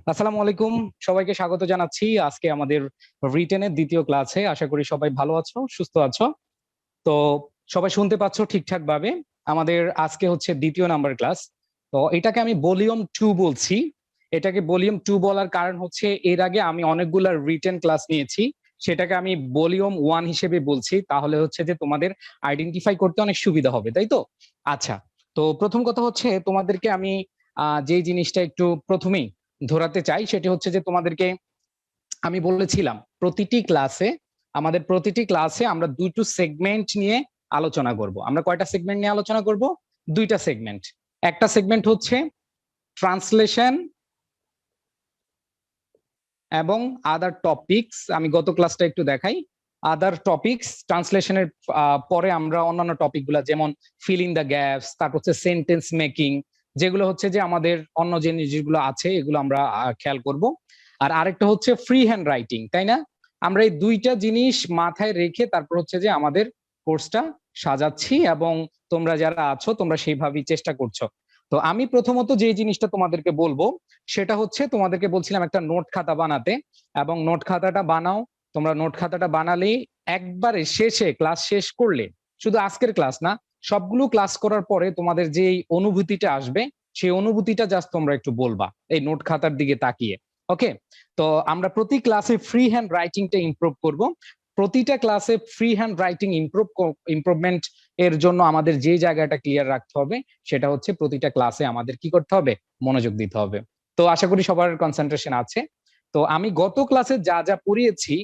আসসালামু আলাইকুম। সবাইকে স্বাগত জানাচ্ছি আজকে আমাদের রিটেনের দ্বিতীয় ক্লাসে। আশা করি সবাই ভালো আছো, সুস্থ আছো। তো সবাই শুনতে পাচ্ছ ঠিকঠাক ভাবে। আমাদের আজকে হচ্ছে দ্বিতীয় নাম্বার ক্লাস। তো এটাকে আমি ভলিউম 2 বলছি। এটাকে ভলিউম 2 বলার কারণ হচ্ছে এর আগে আমি অনেকগুলা রিটেন ক্লাস নিয়েছি, সেটাকে আমি ভলিউম 1 হিসেবে বলছি। তাহলে হচ্ছে যে তোমাদের আইডেন্টিফাই করতে অনেক সুবিধা হবে, তাই তো? আচ্ছা, তো প্রথম কথা হচ্ছে তোমাদেরকে আমি যে জিনিসটা একটু প্রথমেই ধরাতে চাই সেটি হচ্ছে যে তোমাদেরকে আমি বলেছিলাম প্রতিটি ক্লাসে আমরা দুটো সেগমেন্ট নিয়ে আলোচনা করব। আমরা কয়টা সেগমেন্ট নিয়ে আলোচনা করব? দুইটা সেগমেন্ট। একটা সেগমেন্ট হচ্ছে ট্রান্সলেশন এবং আদার টপিকস। আমি গত ক্লাসটা একটু দেখাই। আদার টপিকস ট্রান্সলেশনের পরে আমরা অন্যান্য টপিকগুলো যেমন ফিল ইন দ্য গ্যাপস, তারপর হচ্ছে সেন্টেন্স মেকিং, যেগুলো হচ্ছে যে আমাদের অন্য যে জিনিসগুলো আছে এগুলো আমরা খেয়াল করব। আর আরেকটা হচ্ছে ফ্রি হ্যান্ড রাইটিং, তাই না? আমরা এই দুইটা জিনিস মাথায় রেখে তারপর হচ্ছে যে আমাদের কোর্সটা সাজাচ্ছি, এবং তোমরা যারা আছো তোমরা সেইভাবেই চেষ্টা করছো। তো আমি প্রথমত যে জিনিসটা তোমাদেরকে বলবো সেটা হচ্ছে, তোমাদেরকে বলছিলাম একটা নোট খাতা বানাতে, এবং নোট খাতাটা বানাও। তোমরা নোট খাতাটা বানালেই একবারে শেষে ক্লাস শেষ করলে, শুধু আজকের ক্লাস না, সবগুলো ক্লাস করার পরে তোমাদের যে অনুভূতিটা আসবে সেই অনুভূতিটা জাস্ট তোমরা একটু বলবা এই নোট খাতার দিকে তাকিয়ে। ওকে? তো আমরা প্রতি ক্লাসে ফ্রি হ্যান্ড রাইটিংটা ইমপ্রুভ করব। প্রতিটা ক্লাসে ফ্রি হ্যান্ড রাইটিং ইমপ্রুভমেন্ট এর জন্য আমাদের যে জায়গাটা ক্লিয়ার রাখতে হবে সেটা হচ্ছে প্রতিটা ক্লাসে আমাদের কি করতে হবে? মনোযোগ দিতে হবে। তো আশা করি সবার কনসেন্ট্রেশন আছে। তো আমি গত ক্লাসে যা যা পড়িয়েছি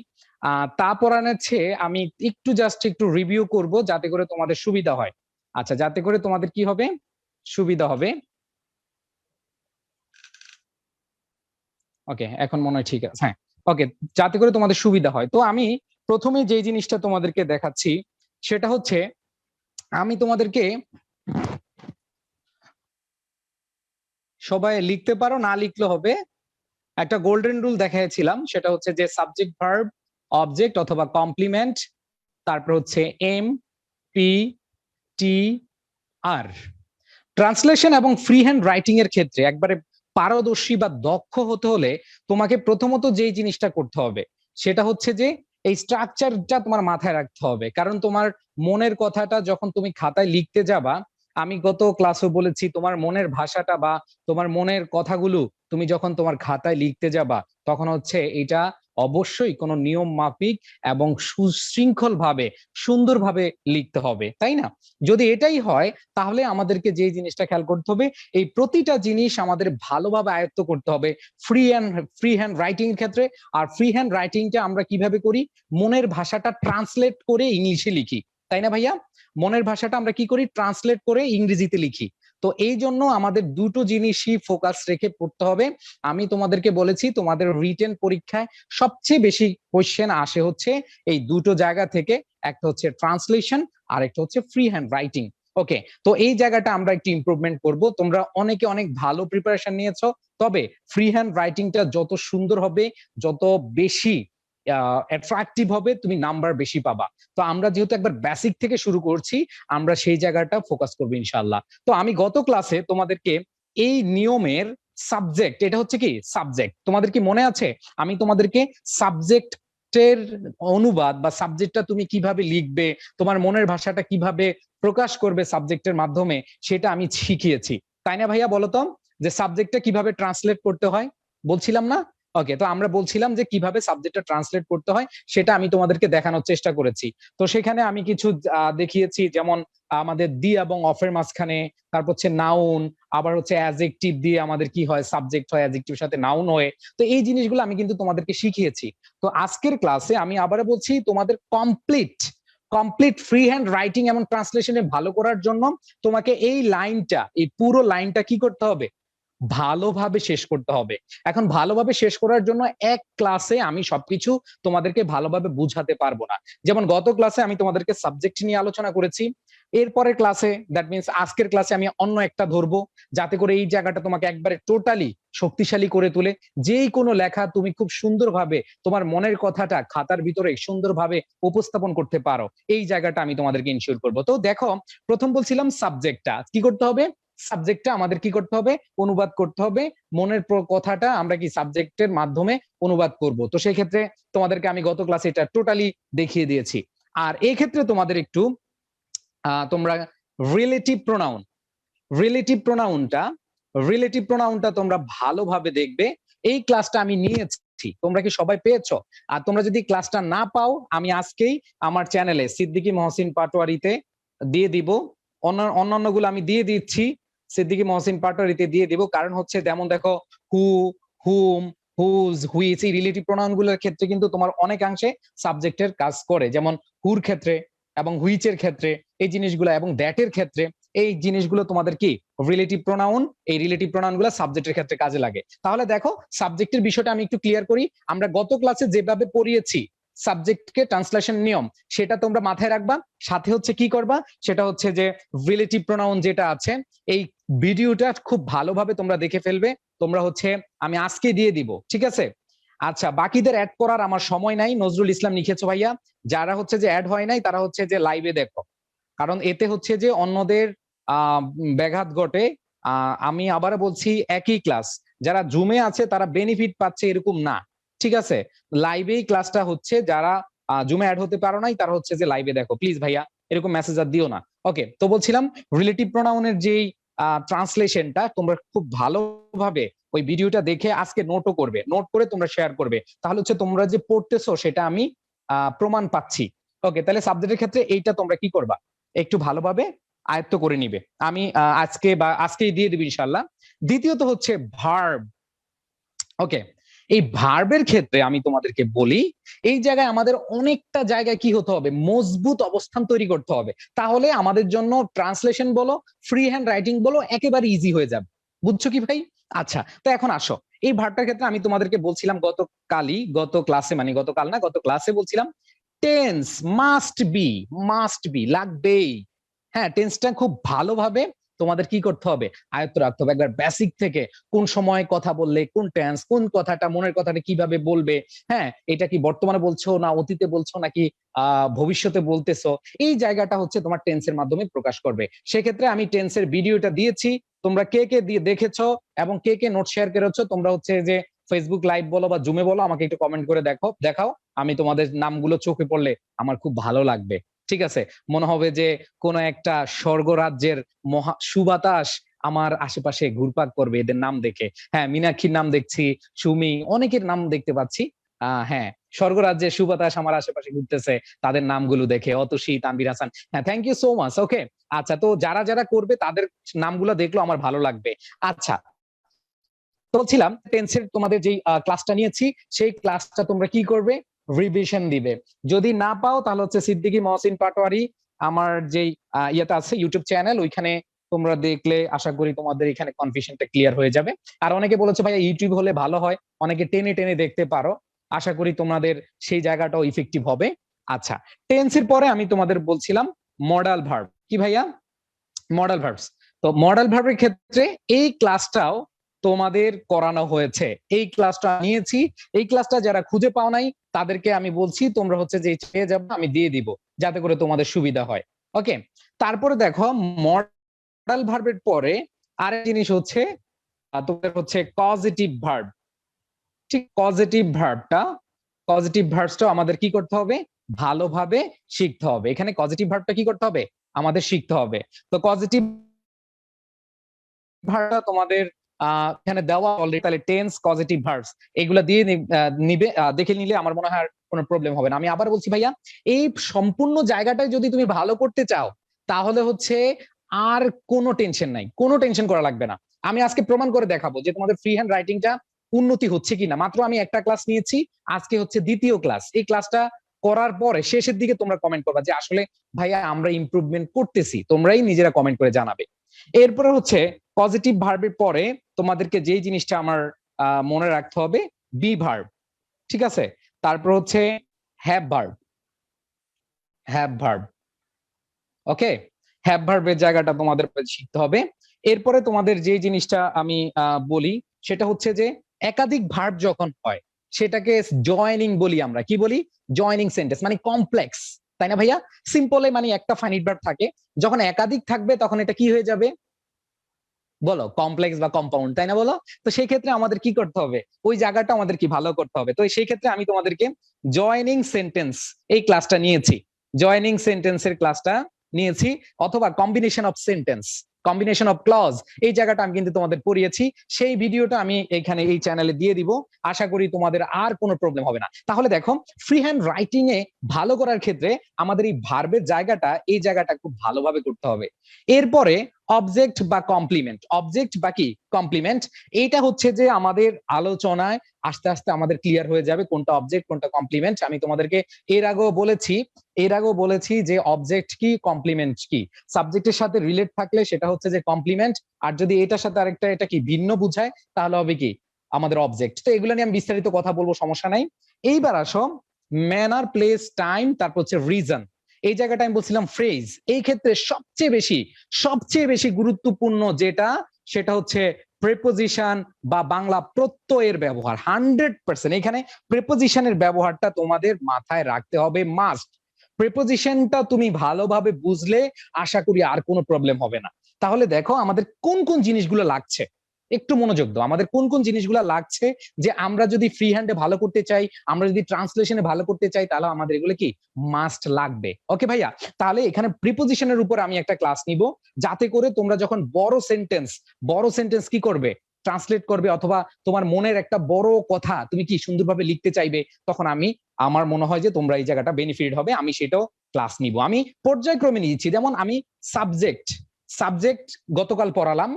তা পড়ানোর চেয়ে আমি একটু রিভিউ করব, যাতে করে তোমাদের সুবিধা হয়। আচ্ছা, যাতে করে তোমাদের কি হবে? সুবিধা হবে। ওকে, এখন মনে হয় ঠিক আছে। হ্যাঁ, ওকে, যাতে করে তোমাদের সুবিধা হয়। তো আমি প্রথমে যে জিনিসটা তোমাদেরকে দেখাচ্ছি সেটা হচ্ছে, আমি তোমাদেরকে, সবাই লিখতে পারো, না লিখলে হবে, একটা গোল্ডেন রুল দেখাইছিলাম, সেটা হচ্ছে যে সাবজেক্ট ভার্ব অবজেক্ট অথবা কমপ্লিমেন্ট, তারপর হচ্ছে এম পি টি আর। ট্রান্সলেশন এবং ফ্রি হ্যান্ড রাইটিং এর ক্ষেত্রে একবারে পারদর্শী বা দক্ষ হতে হলে তোমাকে প্রথমত যেই জিনিসটা করতে হবে সেটা হচ্ছে যে এই স্ট্রাকচারটা তোমার মাথায় রাখতে হবে। কারণ তোমার মনের কথাটা যখন তুমি খাতায় লিখতে যাবা, আমি গত ক্লাসে বলেছি, তোমার মনের ভাষাটা বা তোমার মনের কথাগুলো তুমি যখন তোমার খাতায় লিখতে যাবা, তখন হচ্ছে এটা অবশ্যই কোনো নিয়ম মাফিক এবং সুশৃঙ্খল ভাবে সুন্দরভাবে লিখতে হবে, তাই না? যদি এটাই হয়, তাহলে আমাদেরকে যে জিনিসটা খেয়াল করতে হবে, এই প্রতিটা জিনিস আমাদের ভালোভাবে আয়ত্ত করতে হবে ফ্রি হ্যান্ড রাইটিং এর ক্ষেত্রে। আর ফ্রি হ্যান্ড রাইটিংটা আমরা কিভাবে করি? মনের ভাষাটা ট্রান্সলেট করে ইংলিশে লিখি, তাই না ভাইয়া? মনের ভাষাটা আমরা কি করি? ট্রান্সলেট করে ইংরেজিতে লিখি। তো এই জন্য আমাদের দুটো জিনিসই ফোকাস রেখে পড়তে হবে। আমি তোমাদেরকে বলেছি তোমাদের রিটেন পরীক্ষায় সবচেয়ে বেশি কোশ্চেন আসে হচ্ছে এই দুটো জায়গা থেকে। একটা হচ্ছে ট্রান্সলেশন, আর একটা হচ্ছে ফ্রি হ্যান্ড রাইটিং। ওকে, তো এই জায়গাটা আমরা একটু ইমপ্রুভমেন্ট করব। তোমরা অনেকে অনেক ভালো প্রিপারেশন নিয়েছো, তবে ফ্রি হ্যান্ড রাইটিংটা যত সুন্দর হবে, যত বেশি অ্যাট্রাকটিভ হবে, তুমি নাম্বার বেশি পাবা। তো আমরা যেহেতু একবার বেসিক থেকে শুরু করছি, আমরা সেই জায়গাটা ফোকাস করবো ইনশাআল্লাহ। তো আমি গত ক্লাসে তোমাদেরকে এই নিয়মের সাবজেক্ট, এটা হচ্ছে কি সাবজেক্ট, তোমাদের কি মনে আছে? আমি তোমাদেরকে সাবজেক্ট এর অনুবাদ বা সাবজেক্টটা তুমি কিভাবে লিখবে, তোমার মনের ভাষাটা কিভাবে প্রকাশ করবে সাবজেক্টের মাধ্যমে, সেটা আমি শিখিয়েছি, তাই না ভাইয়া? বলতো যে সাবজেক্টটা কিভাবে ট্রান্সলেট করতে হয়, বলছিলাম না? ওকে, তো আমরা বলছিলাম যে কিভাবে সাবজেক্টটা ট্রান্সলেট করতে হয় সেটা আমি তোমাদেরকে দেখানোর চেষ্টা করেছি। তো সেখানে আমি কিছু দেখিয়েছি, যেমন আমাদের দি এবং অফের মাঝখানে, তারপর হচ্ছে নাউন, আবার হচ্ছে অ্যাডজেক্টিভ দিয়ে আমাদের কি হয়? সাবজেক্ট হয়, অ্যাডজেক্টিভের সাথে নাউন হয়। তো এই জিনিসগুলো আমি কিন্তু তোমাদেরকে শিখিয়েছি। তো আজকের ক্লাসে আমি আবারও বলছি, তোমাদের complete complete free hand writing এবং ট্রান্সলেশনে ভালো করার জন্য তোমাকে এই লাইনটা, এই পুরো লাইনটা কি করতে হবে? ভালোভাবে শেষ করতে হবে। এখন ভালোভাবে শেষ করার জন্য এক ক্লাসে আমি সবকিছু তোমাদেরকে ভালোভাবে বুঝাতে পারবো না। যেমন গত ক্লাসে আমি তোমাদেরকে সাবজেক্ট নিয়ে আলোচনা করেছি, এরপরের ক্লাসে, দ্যাট মিনস আজকের ক্লাসে আমি অন্য একটা ধরবো, যাতে করে এই জায়গাটা তোমাকে একবারে টোটালি শক্তিশালী করে তোলে। যেই কোনো লেখা তুমি খুব সুন্দরভাবে তোমার মনের কথাটা খাতার ভিতরে সুন্দরভাবে উপস্থাপন করতে পারো, এই জায়গাটা আমি তোমাদেরকে ইনশিওর করবো। তো দেখো, প্রথম বলছিলাম সাবজেক্টটা কি করতে হবে? সাবজেক্টটা আমাদের কি করতে হবে, অনুবাদ করতে হবে। মনের কথাটা আমরা কি সাবজেক্টের মাধ্যমে অনুবাদ করব। তো সেই ক্ষেত্রে তোমাদেরকে আমি গত ক্লাসে এটা টোটালি দেখিয়ে দিয়েছি। আর এই ক্ষেত্রে তোমাদের একটু তোমরা রিলেটিভ প্রোনাউন, রিলেটিভ প্রোনাউনটা তোমরা ভালোভাবে দেখবে। এই ক্লাসটা আমি নিয়েছি, তোমরা কি সবাই পেয়েছো? আর তোমরা যদি ক্লাসটা না পাও, আমি আজকেই আমার চ্যানেলে সিদ্দিকী মহসিন পাটোয়ারিতে দিয়ে দিব। অন্যান্যগুলো আমি দিয়ে দিচ্ছি, সিদ্দিকী মহসিন পাটোয়ারিতে দিয়ে দিব। কারণ হচ্ছে যেমন দেখো, হু, হুম, হুজ, হুইচ, এই রিলেটিভ প্রোনাউন গুলোর ক্ষেত্রে কিন্তু তোমার অনেকাংশে সাবজেক্টের কাজ করে। যেমন হুর ক্ষেত্রে এবং হুইচের ক্ষেত্রে এই জিনিসগুলো, এবং দ্যাটের ক্ষেত্রে এই জিনিসগুলো তোমাদের কি রিলেটিভ প্রোনাউন, এই রিলেটিভ প্রোনাউন গুলো সাবজেক্টের ক্ষেত্রে কাজে লাগে। তাহলে দেখো, সাবজেক্টের বিষয়টা আমি একটু ক্লিয়ার করি। আমরা গত ক্লাসে যেভাবে পড়িয়েছি সাবজেক্টকে ট্রান্সলেশন নিয়ম, সেটা তোমরা মাথায় রাখবা। সাথে হচ্ছে কি করবা, সেটা হচ্ছে যে রিলেটিভ প্রোনাউন যেটা আছে, এই ভিডিওটা খুব ভালোভাবে তোমরা দেখে ফেলবে। তোমরা হচ্ছে আমি আজকে দিয়ে দিব, ঠিক আছে? আচ্ছা, বাকিদের অ্যাড করার আমার সময় নাই। নজরুল ইসলাম লিখেছো ভাইয়া, যারা হচ্ছে যে অ্যাড হয় নাই তারা হচ্ছে যে লাইভে দেখো, কারণ এতে হচ্ছে যে অন্যদের ব্যাঘাত ঘটে। আমি আবার বলছি, একই ক্লাস, যারা জুমে আছে তারা বেনিফিট পাচ্ছে এরকম না, ঠিক আছে? লাইভেই ক্লাসটা হচ্ছে, যারা জুমে অ্যাড হতে পারো নাই তারা হচ্ছে যে লাইভে দেখো, প্লিজ ভাইয়া এরকম মেসেজ আর দিও না। ওকে, তো বলছিলাম রিলেটিভ প্রোনাউনের যেই ট্রান্সলেশনটা তোমরা খুব ভালোভাবে ওই ভিডিওটা দেখে আজকে নোটও করবে, নোট করে তোমরা শেয়ার করবে। তাহলে হচ্ছে তোমরা যে পড়তেছো সেটা আমি প্রমাণ পাচ্ছি। ওকে, তাহলে সাবজেক্টের ক্ষেত্রে এইটা তোমরা কি করবা, একটু ভালোভাবে আয়ত্ত করে নিবে। আমি আজকেই দিয়ে দিবি ইনশাল্লাহ। দ্বিতীয়ত হচ্ছে ভার্ব। ওকে, এই ভার্বের ক্ষেত্রে আমি তোমাদেরকে বলি, এই জায়গায় আমাদের অনেকটা জায়গায় কি হতে হবে, মজবুত অবস্থান তৈরি করতে হবে। তাহলে আমাদের জন্য ট্রান্সলেশন বলো, ফ্রি হ্যান্ড রাইটিং বলো, একেবারে ইজি হয়ে যাবে। বুঝছো কি ভাই? আচ্ছা, তো এখন আসো, এই ভার্বটার ক্ষেত্রে আমি তোমাদেরকে বলছিলাম গত ক্লাসে বলছিলাম টেন্স মাস্ট বি লাগবেই। হ্যাঁ, টেন্সটা খুব ভালোভাবে তোমাদের কি করতে হবে, আয়ত্ত রাখতে হবে একবার বেসিক থেকে। কোন সময় কথা বললে কোন টেন্স, কোন কথাটা, মনের কথাটা কিভাবে বলবে, হ্যাঁ, এটা কি বর্তমানে বলছো না অতীতে বলছো নাকি ভবিষ্যতে বলতেছো, এই জায়গাটা হচ্ছে তোমার টেন্সের মাধ্যমে প্রকাশ করবে। সেক্ষেত্রে আমি টেন্সের ভিডিওটা দিয়েছি, তোমরা কে কে দিয়ে দেখেছো এবং কে কে নোট শেয়ার করেছো, তোমরা হচ্ছে যে ফেসবুক লাইভ বলো বা জুমে বলো, আমাকে একটু কমেন্ট করে দেখাও। আমি তোমাদের নামগুলো চোখে পড়লে আমার খুব ভালো লাগবে, ঠিক আছে? মনে হবে যে কোন একটা স্বর্গরাজ্যের মহা সুবাতাস আমার আশেপাশে ঘুরপাক করবে এদের নাম দেখে। হ্যাঁ, মীনাক্ষীর নাম দেখছি, সুমি, অনেকের নাম দেখতে পাচ্ছি। হ্যাঁ, স্বর্গরাজ্যের সুবাতাস আমার আশেপাশে ঘুরতেছে তাদের নামগুলো দেখে। অতসী, তানভীর হাসান, হ্যাঁ, থ্যাংক ইউ সো মাচ। ওকে, আচ্ছা, তো যারা যারা করবে তাদের নামগুলো দেখলো আমার ভালো লাগবে। আচ্ছা, বলছিলাম টেন্সের তোমাদের যে ক্লাসটা নিয়েছি, সেই ক্লাসটা তোমরা কি করবে, রিভিশন দিবে। যদি না পাও তাহলে হচ্ছে সিদ্দিকী মহসিন পাটোয়ারি আমার যেই ইয়েটা আছে ইউটিউব চ্যানেল, ওইখানে তোমরা দেখলে আশা করি তোমাদের এখানে কনফিউশনটা ক্লিয়ার হয়ে যাবে। আর অনেকে বলেছে ভাইয়া ইউটিউব হলে ভালো হয়, অনেকে টেনে টেনে দেখতে পারো, আশা করি তোমাদের সেই জায়গাটাও ইফেক্টিভ হবে। আচ্ছা, টেন্সের পরে আমি তোমাদের বলছিলাম মডাল ভার্ব। কি ভাইয়া? Modal verbs. তো মডাল ভার্বের ক্ষেত্রে এই ক্লাসটাও তোমাদের করানো হয়েছে, এই ক্লাসটা নিয়েছি। এই ক্লাসটা যারা খুঁজে পাও নাই তাদেরকে আমি বলছি তোমরা হচ্ছে যে পেয়ে যাবো, আমি দিয়ে দিব যাতে করে তোমাদের সুবিধা হয়। ওকে, তারপরে দেখো মডাল ভার্বের পরে আরেক জিনিস হচ্ছে তোমাদের হচ্ছে পজিটিভ ভার্ব। ঠিক, পজিটিভ ভার্বটা আমাদের কি করতে হবে, ভালোভাবে শিখতে হবে। এখানে পজিটিভ ভার্বটা কি করতে হবে, আমাদের শিখতে হবে। তো পজিটিভ ভার্বটা তোমাদের এখানে দেওয়া অলরেডি, তাহলে টেন্স, পজিটিভ ভার্বস এগুলা দিয়ে নিবে, দেখে নিলে আমার মনে হয় কোনো প্রবলেম হবে না। আমি আবার বলছি ভাইয়া, এই সম্পূর্ণ জায়গাটায় যদি তুমি ভালো করতে চাও তাহলে হচ্ছে আর কোনো টেনশন নাই, কোনো টেনশন করা লাগবে না। আমি আজকে প্রমাণ করে দেখাবো যে তোমাদের ফ্রি হ্যান্ড রাইটিংটা উন্নতি হচ্ছে কিনা। মাত্র আমি একটা ক্লাস নিয়েছি, আজকে হচ্ছে দ্বিতীয় ক্লাস। এই ক্লাসটা করার পরে শেষের দিকে তোমরা কমেন্ট করবা যে আসলে ভাইয়া আমরা ইমপ্রুভমেন্ট করতেছি, তোমরাই নিজেরা কমেন্ট করে জানাবে। এরপরে হচ্ছে পজিটিভ ভার্বের পরে তোমাদেরকে যেই জিনিসটা আমার মনে রাখতে হবে, বি ভার্ব, ঠিক আছে? তারপর হচ্ছে হ্যাভ ভার্ব, ওকে, হ্যাভ ভার্বের জায়গাটা তোমাদের শিখতে হবে। এরপরে তোমাদের যে জিনিসটা আমি বলি সেটা হচ্ছে যে একাধিক ভার্ব যখন হয় সেটাকে জয়নিং বলি আমরা। কি বলি? জয়নিং সেন্টেন্স, মানে কমপ্লেক্স, তাই না ভাইয়া? সিম্পলে মানে একটা ফাইনিট ভার্ব থাকে, যখন একাধিক থাকবে তখন এটা কি হয়ে যাবে, বলো কমপ্লেক্স বা কম্পাউন্ড, তাই না? বলো। তো সেই ক্ষেত্রে আমাদের কি করতে হবে, ওই জায়গাটা আমাদের কি ভালো করতে হবে। তো সেই ক্ষেত্রে আমি তোমাদেরকে জয়নিং সেন্টেন্স এই ক্লাসটা নিয়েছি, জয়নিং সেন্টেন্সের ক্লাসটা নিয়েছি, অথবা combination of sentence, combination of clause, এই জায়গাটা আমি কিন্তু তোমাদের পড়িয়েছি। সেই ভিডিওটা আমি এখানে এই চ্যানেলে দিয়ে দিব, আশা করি তোমাদের আর কোনো প্রবলেম হবে না। তাহলে দেখো, ফ্রি হ্যান্ড রাইটিং এ ভালো করার ক্ষেত্রে আমাদের এই ভার্বের জায়গাটা, এই জায়গাটা খুব ভালোভাবে করতে হবে। এরপরে অবজেক্ট বা কমপ্লিমেন্ট, অবজেক্ট বা কি কমপ্লিমেন্ট, এইটা হচ্ছে যে আমাদের আলোচনায় আস্তে আস্তে আমাদের ক্লিয়ার হয়ে যাবে কোনটা অবজেক্ট কোনটা কমপ্লিমেন্ট। আমি তোমাদেরকে এর আগেও বলেছি যে অবজেক্ট কি কমপ্লিমেন্ট কি। সাবজেক্টের সাথে রিলেট থাকলে সেটা হচ্ছে যে কমপ্লিমেন্ট, আর যদি এটার সাথে আরেকটা এটা কি ভিন্ন বুঝায় তাহলে হবে কি আমাদের অবজেক্ট। তো এগুলো নিয়ে আমি বিস্তারিত কথা বলবো, সমস্যা নাই। এইবার আসো, ম্যানার, প্লেস, টাইম, তারপর হচ্ছে রিজন। এই জায়গাটা আমি বলছিলাম ফ্রেজ। এই ক্ষেত্রে সবচেয়ে বেশি গুরুত্বপূর্ণ যেটা, সেটা হচ্ছে প্রেপোজিশন বা বাংলা প্রত্যয়ের ব্যবহার। 100% এখানে প্রেপোজিশনের ব্যবহারটা তোমাদের মাথায় রাখতে হবে, মাস্ট। প্রেপোজিশনটা তুমি ভালোভাবে বুঝলে আশা করি আর কোনো প্রবলেম হবে না। তাহলে দেখো আমাদের কোন কোন জিনিসগুলো লাগছে, একটু মনোযোগ দাও, আমাদের কোন কোন জিনিসগুলো লাগছে যে আমরা যদি ফ্রি হ্যান্ডে ভালো করতে চাই, আমরা যদি ট্রান্সলেশনে ভালো করতে চাই, তাহলে আমাদের এগুলো কি মাস্ট লাগবে। ওকে ভাইয়া, তাহলে এখানে প্রিপোজিশনের উপর আমি একটা ক্লাস নিব, যাতে করে তোমরা যখন বড় সেন্টেন্স কি করবে, ট্রান্সলেট করবে, অথবা তোমার মনের একটা বড় কথা তুমি কি সুন্দরভাবে লিখতে চাইবে, তখন আমার মনে হয় যে তোমরা এই জায়গাটা বেনিফিট হবে, আমি সেটাও ক্লাস নিব। আমি পর্যায়ক্রমে নিয়েছি, যেমন আমি সাবজেক্ট গতকাল পড়ালাম,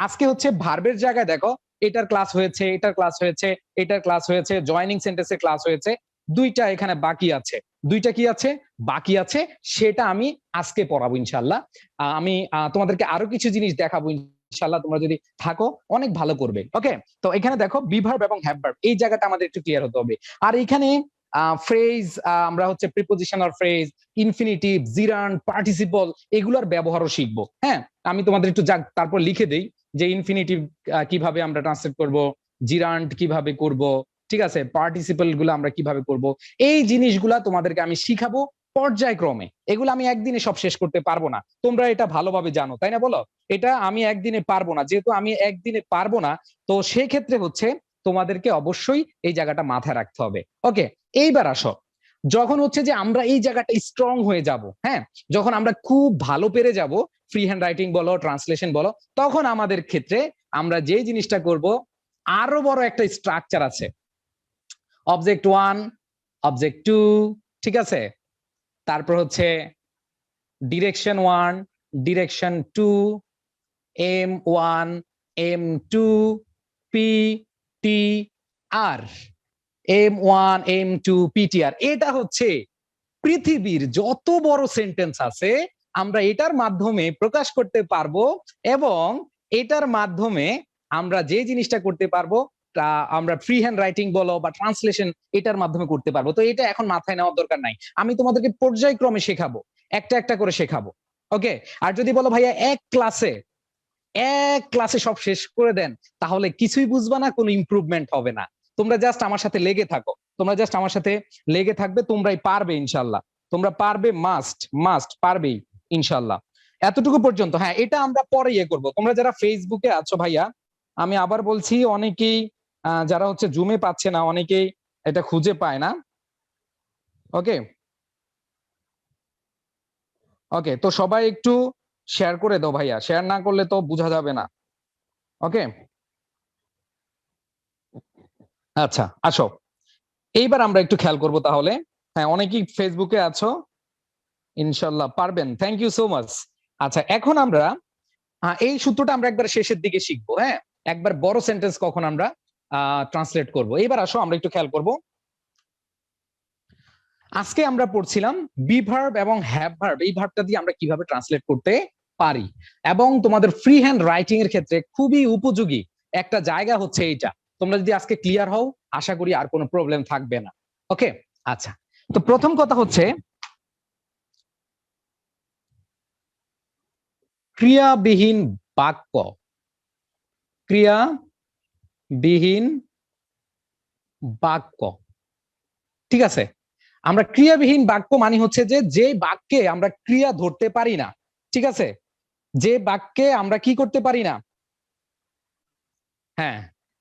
আজকে হচ্ছে ভার্বের জায়গায় দেখো এটার ক্লাস হয়েছে, এটার ক্লাস হয়েছে, এটার ক্লাস হয়েছে, জয়নিং সেন্টেন্সের ক্লাস হয়েছে, দুইটা এখানে বাকি আছে, দুইটা কি আছে বাকি আছে, সেটা আমি আজকে পড়াবো ইনশাল্লাহ। আমি তোমাদেরকে আরো কিছু জিনিস দেখাবো ইনশাল্লাহ, তোমরা যদি থাকো অনেক ভালো করবে। ওকে, তো এখানে দেখো বিভার্ব এবং হ্যাভ ভার্ব, এই জায়গাটা আমাদের একটু ক্লিয়ার হতে হবে। আর এখানে ফ্রেজ, আমরা হচ্ছে প্রিপোজিশনাল ফ্রেজ, ইনফিনিটিভ, জিরান্ড, পার্টিসিপল, এগুলোর ব্যবহারও শিখবো। হ্যাঁ, আমি তোমাদের একটু তারপর লিখে দেই যে ইনফিনিটিভ কিভাবে আমরা ট্রান্সলেট করব, জিরান্ড কিভাবে করব, ঠিক আছে, পার্টিসিপল গুলো আমরা কিভাবে করব, এই জিনিসগুলা তোমাদেরকে আমি শিখাবো পর্যায়ক্রমে। এগুলো আমি একদিনে সব শেষ করতে পারবো না, তোমরা এটা ভালোভাবে জানো, তাই না? বলো, এটা আমি একদিনে পারবো না, যেহেতু আমি একদিনে পারবো না, তো সেক্ষেত্রে হচ্ছে তোমাদেরকে অবশ্যই এই জায়গাটা মাথায় রাখতে হবে। ওকে, এইবার আসো, যখন হচ্ছে যে আমরা এই জায়গাটা স্ট্রং হয়ে যাব, হ্যাঁ, যখন আমরা খুব ভালো পেরে যাব, ফ্রি হ্যান্ড রাইটিং বলো, ট্রান্সলেশন বলো, তখন আমাদের ক্ষেত্রে আমরা যে জিনিসটা করব, আরো বড় একটা স্ট্রাকচার আছে। অবজেক্ট 1, অবজেক্ট 2, ঠিক আছে, তারপর হচ্ছে direction 1, direction 2, M1, M2, P, T, R, M1, M2, PTR। এটা হচ্ছে পৃথিবীর যত বড় সেন্টেন্স আছে, আমরা এটার মাধ্যমে প্রকাশ করতে পারবো, এবং এটার মাধ্যমে আমরা যে জিনিসটা করতে পারবো তা আমরা ফ্রি হ্যান্ড রাইটিং বলো বা ট্রান্সলেশন, এটার মাধ্যমে করতে পারবো। তো এটা এখন মাথায় নেওয়ার দরকার নাই, আমি তোমাদেরকে পর্যায়ক্রমে শেখাবো, একটা একটা করে শেখাবো। ওকে, আর যদি বলো ভাইয়া এক ক্লাসে সব শেষ করে দেন, তাহলে কিছুই বুঝবা না, কোনো ইমপ্রুভমেন্ট হবে না। তোমরা জাস্ট আমার সাথে লেগে থাকবে, তোমরাই পারবে ইনশাল্লাহ, তোমরা পারবে, মাস্ট পারবেই ইনশাল্লাহ। এতটুকু পর্যন্ত। হ্যাঁ, এটা আমরা পরে করবো। তোমরা যারা ফেসবুকে আছো ভাইয়া, আমি আবার বলছি, অনেকেই যারা হচ্ছে জুমে পাচ্ছে না, অনেকেই এটা খুঁজে পায় না। ওকে ওকে, তো সবাই একটু শেয়ার করে দাও ভাইয়া, শেয়ার না করলে তো বোঝা যাবে না। ওকে, আচ্ছা, আসো, এইবার আমরা একটু খেয়াল করব তাহলে। হ্যাঁ, অনেকেই ফেসবুকে আছো, ইনশাল্লাহ পারবেন, থ্যাংক ইউ সো মাচ। আচ্ছা, এখন আমরা এই সূত্রটা আমরা একবার শেষের দিকে শিখবো। হ্যাঁ, একবার বড় সেন্টেন্স কখন আমরা ট্রান্সলেট করব। এবার আসো আমরা একটু খেয়াল করব। আজকে আমরা পড়ছিলাম বিভার্ব এবং হ্যাভ ভার্ব, এই ভার্বটা দিয়ে আমরা কিভাবে ট্রান্সলেট করতে পারি, এবং তোমাদের ফ্রি হ্যান্ড রাইটিং এর ক্ষেত্রে খুবই উপযোগী একটা জায়গা হচ্ছে এইটা। তোমরা যদি আজকে ক্লিয়ার হও, আশা করি আর কোনো প্রবলেম থাকবে না। ওকে, আচ্ছা, তো প্রথম কথা হচ্ছে ক্রিয়াবিহীন বাক্য, ক্রিয়াবিহীন বাক্য, ঠিক আছে। আমরা ক্রিয়াবিহীন বাক্য মানে হচ্ছে যে বাক্যে আমরা ক্রিয়া ধরতে পারি না, ঠিক আছে, যে বাক্যে আমরা কি করতে পারি না, হ্যাঁ,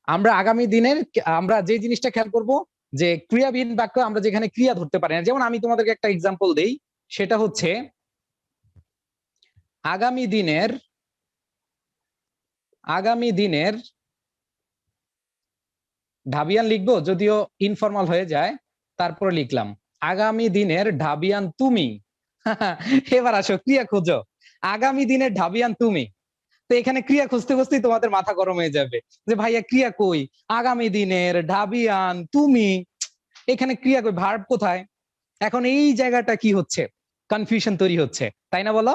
আমরা আগামী দিনের আমরা যে জিনিসটা খেয়াল করব যে ক্রিয়াবিহীন বাক্য আমরা যেখানে ক্রিয়া ধরতে পারি না, যেমন আমি তোমাদেরকে একটা এক্সাম্পল দেই, সেটা হচ্ছে আগামী দিনের ঢাবিয়ান লিখবো, যদিও ইনফর্মাল হয়ে যায়, তারপরে লিখলাম আগামী দিনের ঢাবিয়ান তুমি। এবার আসো ক্রিয়া খোঁজো, আগামী দিনের ঢাবিয়ান তুমি। তো এখানে ক্রিয়া খুঁজতে খুঁজতেই তোমাদের মাথা গরম হয়ে যাবে যে ভাইয়া ক্রিয়া কই, আগামী দিনের ঢাবিয়ান তুমি, এখানে ক্রিয়া কই, ভার্ব কোথায়? এখন এই জায়গাটা কি হচ্ছে, কনফিউশন তৈরি হচ্ছে, তাই না বলো?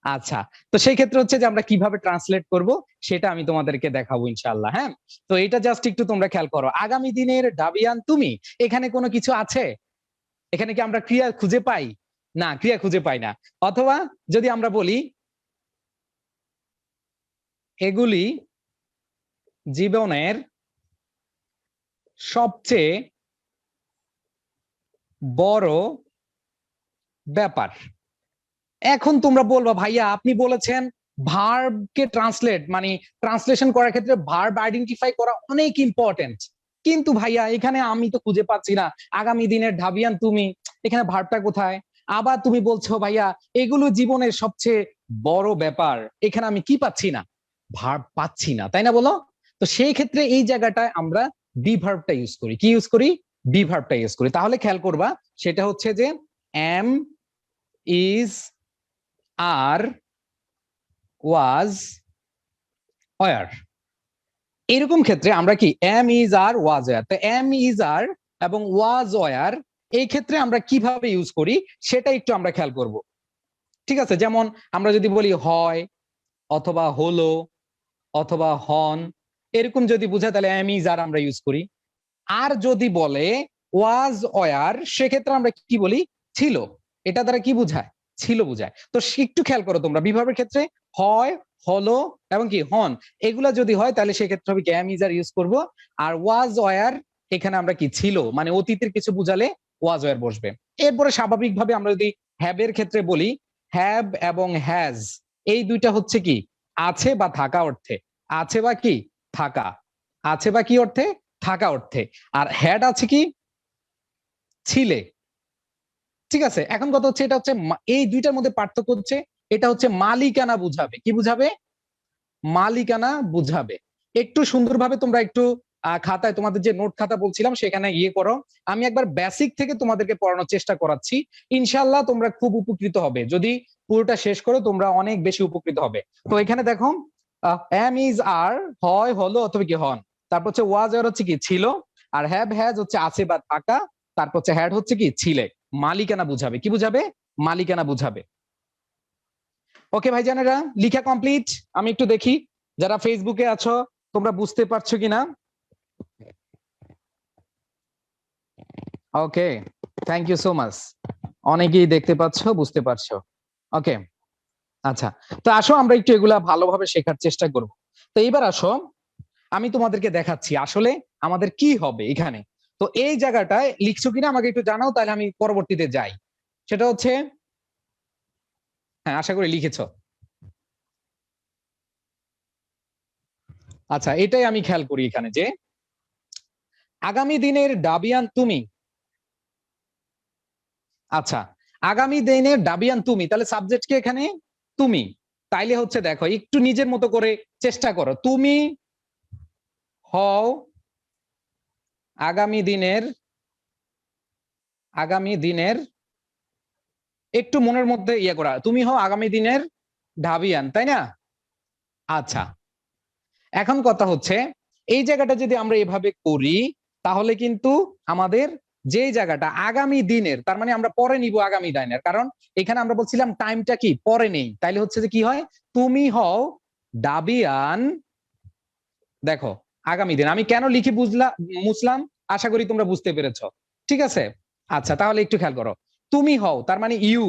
আচ্ছা, তো সেই ক্ষেত্রে হচ্ছে যে আমরা কিভাবে ট্রান্সলেট করব সেটা আমি তোমাদেরকে দেখাবো ইনশাআল্লাহ। হ্যাঁ, তো এটা জাস্ট একটু তোমরা খেয়াল করো, আগামী দিনের ঢাবিয়ান তুমি, এখানে কোনো কিছু আছে? এখানে কি আমরা ক্রিয়া খুঁজে পাই? না, ক্রিয়া খুঁজে পাই না। অথবা যদি আমরা বলি এগুলি জীবনের সবচেয়ে বড় ব্যাপার। এখন তোমরা বলবা ভাইয়া আপনি বলেছেন ভার্বকে ট্রান্সলেট মানে ট্রান্সলেশন করার ক্ষেত্রে ভার্ব আইডেন্টিফাই করা অনেক ইম্পর্টেন্ট, কিন্তু ভাইয়া এখানে আমি তো খুঁজে পাচ্ছি না আগামী দিনের ঢাবিয়ান তুমি, এখানে ভার্বটা কোথায়? আবার তুমি বলছো ভাইয়া এগুলো জীবনের সবচেয়ে বড় ব্যাপার, এখানে আমি কি পাচ্ছি না? ভার্ব পাচ্ছি না, তাই না বলো? তো সেই ক্ষেত্রে এই জায়গাটায় আমরা বি ভার্বটা ইউজ করি। কি ইউজ করি? বি ভার্বটা ইউজ করি। তাহলে খেয়াল করবা, সেটা হচ্ছে যে am, is, are, was, were. এরকম ক্ষেত্রে আমরা কি am is are was were, তো এম ইজ আর এবং ওয়াজ ওয়ার এই ক্ষেত্রে আমরা কিভাবে ইউজ করি সেটা একটু আমরা খেয়াল করব। ঠিক আছে, যেমন আমরা যদি বলি হয় অথবা হলো অথবা হন, এরকম যদি বোঝায় তাহলে এম ইজ আর আমরা ইউজ করি। আর যদি বলে ওয়াজ ওয়ার, সেক্ষেত্রে আমরা কি বলি? ছিল। এটা দ্বারা কি বোঝায়? ছিল বোঝায়। তো একটু খেয়াল করো তোমরা, বিভাবের ক্ষেত্রে হয়, হলো এবং কি হন, এগুলা যদি হয় তাহলে সেক্ষেত্রে হবে কি এম ইজ আর ইউজ করবো। আর ওয়াজ ওয়ার এখানে আমরা কি ছিল মানে অতীতের কিছু বুঝালে ওয়াজ ওয়ার বসবে। এরপরে স্বাভাবিকভাবে আমরা যদি হ্যাবের ক্ষেত্রে বলি, হ্যাভ এবং হ্যাজ এই দুইটা হচ্ছে কি আছে বা থাকা অর্থে, আছে বা কি থাকা, আছে বা কি অর্থে? থাকা অর্থে। আর হ্যাড আছে কি ছিলে। ঠিক আছে, এখন কথা হচ্ছে এটা হচ্ছে এই দুইটার মধ্যে পার্থক্য হচ্ছে এটা হচ্ছে মালিকানা বুঝাবে। কি বুঝাবে? মালিকানা বুঝাবে। একটু সুন্দরভাবে তোমরা একটু খাতায় তোমাদের যে নোট খাতা বলছিলাম সেখানে ইয়ে করো, আমি একবার বেসিক থেকে তোমাদেরকে পড়ানোর চেষ্টা করাচ্ছি, ইনশাআল্লাহ তোমরা খুব উপকৃত হবে। যদি পুরোটা শেষ করো তোমরা অনেক বেশি উপকৃত হবে। তো এখানে দেখো এম ইজ আর হয় হলো অথবা কি হন, তারপর হচ্ছে ওয়াজ আর হচ্ছে কি ছিল, আর হ্যাভ হ্যাজ হচ্ছে আছে বা থাকা, তারপর হচ্ছে হ্যাড হচ্ছে কি ছিলে। মালিকানা বুঝাবে। কি বুঝাবে? মালিকানা বুঝাবে। ওকে ভাইজানেরা, লিখা কমপ্লিট? আমি একটু দেখি যারা ফেসবুকে আছো তোমরা বুঝতে পারছো কিনা। ওকে, থ্যাংক ইউ সো মাচ, অনেকেই দেখতে পাচ্ছ, বুঝতে পারছো। ওকে, আচ্ছা, তো আসো আমরা একটু এগুলা ভালোভাবে শেখার চেষ্টা করব। তো এইবার আসো আমি তোমাদেরকে দেখাচ্ছি আসলে আমাদের কি হবে এখানে। তো এই জায়গাটায় লিখছো কিনা আমাকে একটু জানাও, তাহলে আমি পরবর্তীতে যাই। সেটা হচ্ছে, হ্যাঁ আশা করি লিখেছো। আচ্ছা, এটাই আমি খেয়াল করি এখানে যে আগামী দিনের ডাবিয়ান তুমি। আচ্ছা, আগামী দিনের ডাবিয়ান তুমি, তাহলে সাবজেক্ট কি এখানে? তুমি। তাইলে হচ্ছে দেখো একটু নিজের মতো করে চেষ্টা করো, তুমি হও আগামী দিনের, আগামী দিনের, একটু মনের মধ্যে ইয়ে করা, তুমি হও আগামী দিনের ঢাবিয়ান, তাই না? আচ্ছা, এখন কথা হচ্ছে এই জায়গাটা যদি আমরা এভাবে করি তাহলে কিন্তু আমাদের যে জায়গাটা আগামী দিনের, তার মানে আমরা পরে নিব আগামী দিনের, কারণ এখানে আমরা বলছিলাম টাইমটা কি পরে নেই, তাইলে হচ্ছে যে কি হয়, তুমি হও ডাবিয়ান, দেখো আগামী দিন। আমি কেন লিখি বুঝলাম মুসলাম, আশা করি তোমরা বুঝতে পেরেছো। ঠিক আছে, আচ্ছা তাহলে একটু খেয়াল করো, তুমি হও তার মানে ইউ,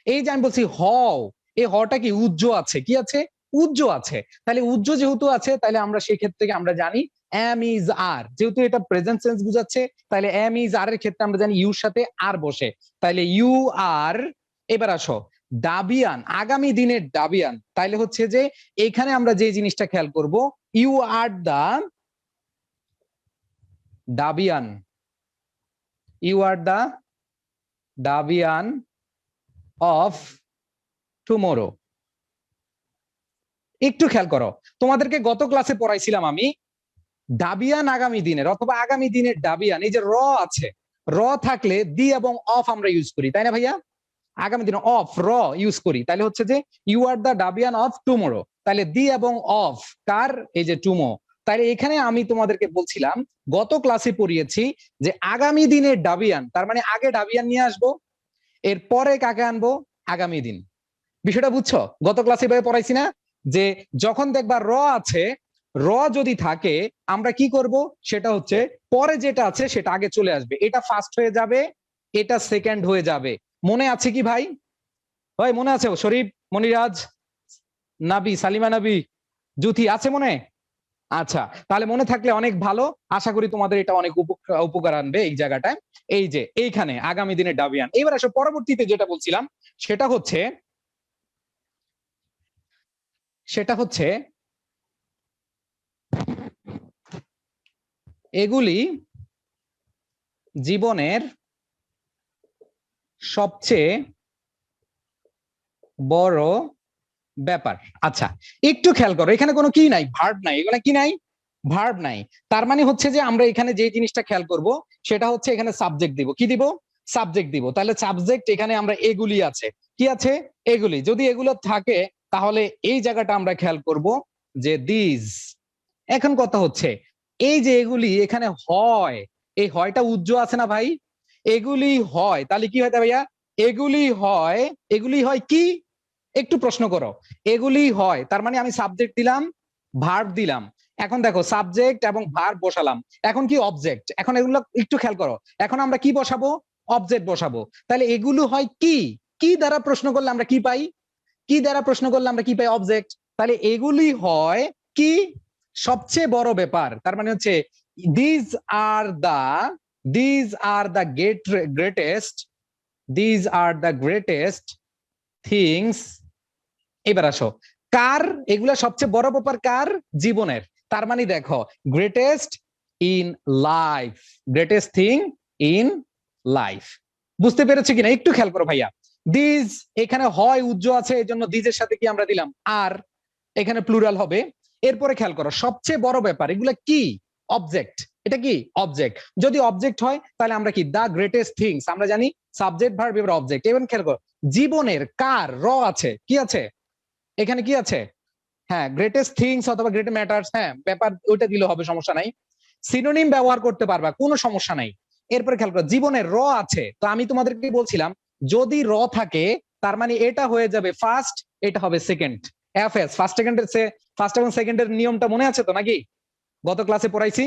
এই যে আমি বলছি হও, এই হটা কি উজ্জ আছে, কি আছে? উজ্জ আছে। তাহলে উজ্জ যেহেতু আছে তাহলে আমরা সেই ক্ষেত্রে আমরা জানি এম ইজ আর, যেহেতু এটা প্রেজেন্ট সেন্স বুঝাচ্ছে তাহলে এম ইজ আর এর ক্ষেত্রে আমরা জানি ইউর সাথে আর বসে, তাহলে ইউ আর। এবার আসো ডাবিয়ান, আগামী দিনের ডাবিয়ান, তাইলে হচ্ছে যে এখানে আমরা যে জিনিসটা খেয়াল করব, ইউ আর দা ডাবিয়ান, ইউ আর দা ডাবিয়ান অফ টুমোরো। একটু খেয়াল করো, তোমাদেরকে গত ক্লাসে পড়াইছিলাম আমি ডাবিয়ান আগামী দিনের অথবা আগামী দিনের ডাবিয়ান, এই যে র আছে, র থাকলে দি এবং অফ আমরা ইউজ করি, তাই না ভাইয়া? আগামী দিনে অফ র ইউজ করি, তাহলে হচ্ছে যে ইউ আর দা ডাবিয়ান অফ টুমোরো, তাহলে দি এবং অফ কার, এই যে টুমো। তাহলে এখানে আমি তোমাদেরকে বলছিলাম, গত ক্লাসে পড়িয়েছি যে আগামী দিনের ডাবিয়ান, তার মানে আগে ডাবিয়ান নিয়ে আসবো, এরপরে কাকে আনবো, আগামী দিন। বিষয়টা বুঝছো? গত ক্লাসে ভাবে পড়াইছি না, যে যখন দেখবা র আছে, র যদি থাকে আমরা কি করব, সেটা হচ্ছে পরে যেটা আছে সেটা আগে চলে আসবে, এটা ফার্স্ট হয়ে যাবে, এটা সেকেন্ড হয়ে যাবে। মনে আছে কি ভাই? ভাই মনে আছে? শরীফ, মনিরাজ, নাবি, সালিমা নাবি, জুথি আছে মনে? আচ্ছা, তাহলে মনে থাকলে অনেক ভালো, আশা করি তোমাদের এটা অনেক উপকার আনবে এই জায়গাটায়। এই যে এইখানে আগামী দিনের ডাবিয়ান। এবার আসো পরবর্তীতে যেটা বলছিলাম, সেটা হচ্ছে সেটা হচ্ছে এগুলি জীবনের সবচেয়ে বড় ব্যাপার। আচ্ছা, একটু খেয়াল করো, এখানে কোনো কি নাই, ভার্ব নাই, এখানে কি নাই, ভার্ব নাই। তার মানে হচ্ছে যে আমরা এখানে যে জিনিসটা খেয়াল করব সেটা হচ্ছে এখানে সাবজেক্ট দিব। কি দিব? সাবজেক্ট দিব। তাহলে সাবজেক্ট এখানে আমরা এগুলি আছে, কি আছে, এগুলি। যদি এগুলো থাকে তাহলে এই জায়গাটা আমরা খেয়াল করব যে দিস। এখন কথা হচ্ছে এই যে এগুলি এখানে হয়, এই হয়টা উজ্জ্বল আছে না ভাই? এগুলি হয়, তাহলে কি হয় ভাইয়া? এগুলি হয়, এগুলি হয় কি, একটু প্রশ্ন করো। এগুলি হয়, তার মানে আমি সাবজেক্ট দিলাম, ভার্ব দিলাম। এখন দেখো সাবজেক্ট এবং ভার্ব বসালাম, এখন কি অবজেক্ট। এখন এগুলো একটু খেয়াল করো, এখন আমরা কি বসাবো, অবজেক্ট বসাবো। তাহলে এগুলো হয় কি, কি দ্বারা প্রশ্ন করলে আমরা কি পাই, কি দ্বারা প্রশ্ন করলে আমরা কি পাই, অবজেক্ট। তাহলে এগুলি হয় কি, সবচেয়ে বড় ব্যাপার। তার মানে হচ্ছে this are the, this are the greatest, this are the greatest things. এবার আসো, কার, এগুলা সবচেয়ে বড় ব্যাপার কার, জীবনের। তার মানে দেখো greatest in life, greatest thing in life. বুঝতে পেরেছো কিনা? একটু খেয়াল করো ভাইয়া। দিস এখানে হয় উজ্জ্বল আছে, এই জন্য দিজের সাথে কি আমরা দিলাম, আর এখানে প্লুরাল হবে। এরপরে খেয়াল করো সবচেয়ে বড় ব্যাপার, এগুলা কি, অবজেক্ট। এটা কি অবজেক্ট। যদি অবজেক্ট হয় তাহলে আমরা কি, দা গ্রেটেস্ট থিংস, আমরা জানি সাবজেক্ট ভার্ব এবার অবজেক্ট। এবার খেয়াল করো জীবনের, কার, র আছে, কি আছে এখানে, কি আছে, হ্যাঁ গ্রেটেস্ট থিংস অথবা গ্রেট ম্যাটার্স, হ্যাঁ ব্যাপার ওইটা দিলে হবে, সমস্যা নাই। সিনোনিম ব্যবহার করতে পারবা, কোনো সমস্যা নাই। এরপরে খেয়াল করো জীবনের র আছে, তো আমি তোমাদেরকে বলছিলাম যদি র থাকে তার মানে এটা হয়ে যাবে ফার্স্ট, এটা হবে সেকেন্ড। এফএস ফার্স্ট সেকেন্ডের, ফার্স্ট এবং সেকেন্ডের নিয়মটা মনে আছে তো নাকি? গত ক্লাসে পড়াইছি।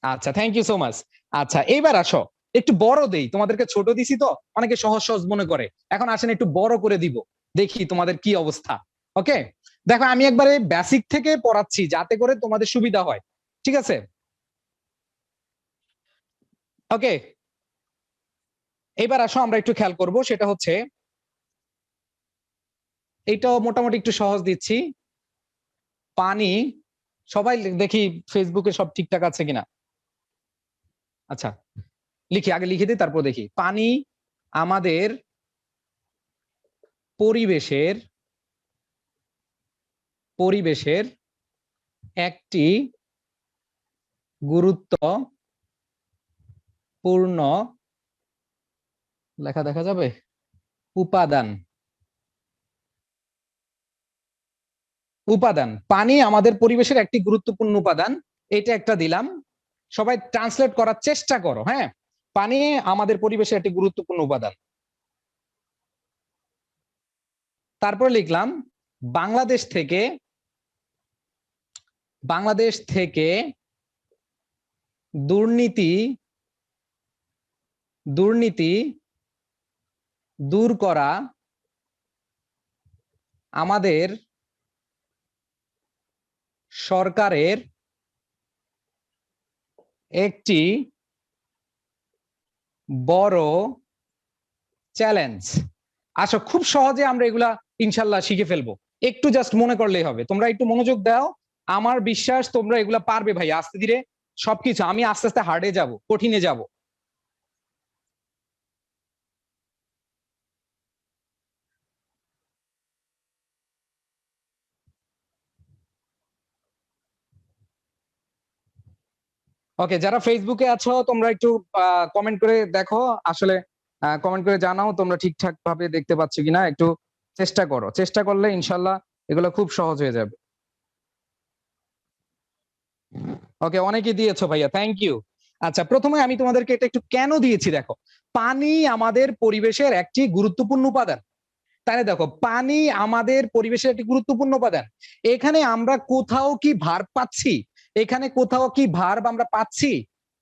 আচ্ছা, থ্যাংক ইউ সো মাচ। আচ্ছা এইবার আসো, একটু বড় দেই, তোমাদেরকে ছোট দিছি তো অনেকে সহজ সহজ মনে করে, এখন আসেন একটু বড় করে দিব, দেখি তোমাদের কি অবস্থা। ওকে, দেখো আমি একবারে বেসিক থেকে পড়াচ্ছি যাতে করে তোমাদের সুবিধা হয়, ঠিক আছে? ওকে, এবার আসো আমরা একটু খেয়াল করব, সেটা হচ্ছে এইটাও মোটামুটি একটু সহজ দিচ্ছি। পানি, সবাই দেখি ফেসবুকে সব ঠিকঠাক আছে কিনা। আচ্ছা, লিখি, আগে লিখে দিই তারপর দেখি। পানি আমাদের পরিবেশের, পরিবেশের একটি গুরুত্বপূর্ণ, লেখা দেখা যাবে, উপাদান। উপাদান, পানি আমাদের পরিবেশের একটি গুরুত্বপূর্ণ উপাদান, এটা একটা দিলাম। সবাই ট্রান্সলেট করার চেষ্টা করো, হ্যাঁ। পানি আমাদের পরিবেশের একটি গুরুত্বপূর্ণ উপাদান। তারপর লিখলাম বাংলাদেশ থেকে, বাংলাদেশ থেকে দুর্নীতি, দুর্নীতি দূর করা আমাদের সরকারের একটি বড় চ্যালেঞ্জ। আসো খুব সহজে আমরা এগুলা ইনশাল্লাহ শিখে ফেলবো, একটু জাস্ট মনে করলেই হবে। তোমরা একটু মনোযোগ দাও, আমার বিশ্বাস তোমরা এগুলা পারবে ভাই। আস্তে ধীরে সবকিছু, আমি আস্তে আস্তে হার্ডে যাব, কঠিনে যাব। ওকে, যারা ফেসবুকে আছো তোমরা একটু কমেন্ট করে দেখো, আসলে কমেন্ট করে জানাও তোমরা ঠিকঠাক ভাবে দেখতে পাচ্ছ কিনা। একটু চেষ্টা করো, চেষ্টা করলে ইনশাল্লাহ এগুলো খুব সহজ হয়ে যাবে। ওকে, অনেকে দিয়েছো ভাইয়া, থ্যাংক ইউ। আচ্ছা, প্রথমে আমি তোমাদেরকে এটা একটু কেন দিয়েছি দেখো। পানি আমাদের পরিবেশের একটি গুরুত্বপূর্ণ উপাদান। তাহলে দেখো, পানি আমাদের পরিবেশের একটি গুরুত্বপূর্ণ উপাদান। এখানে আমরা কোথাও কি ভার্ব পাচ্ছি? এখানে কোথাও কি ভার্ব আমরা পাচ্ছি?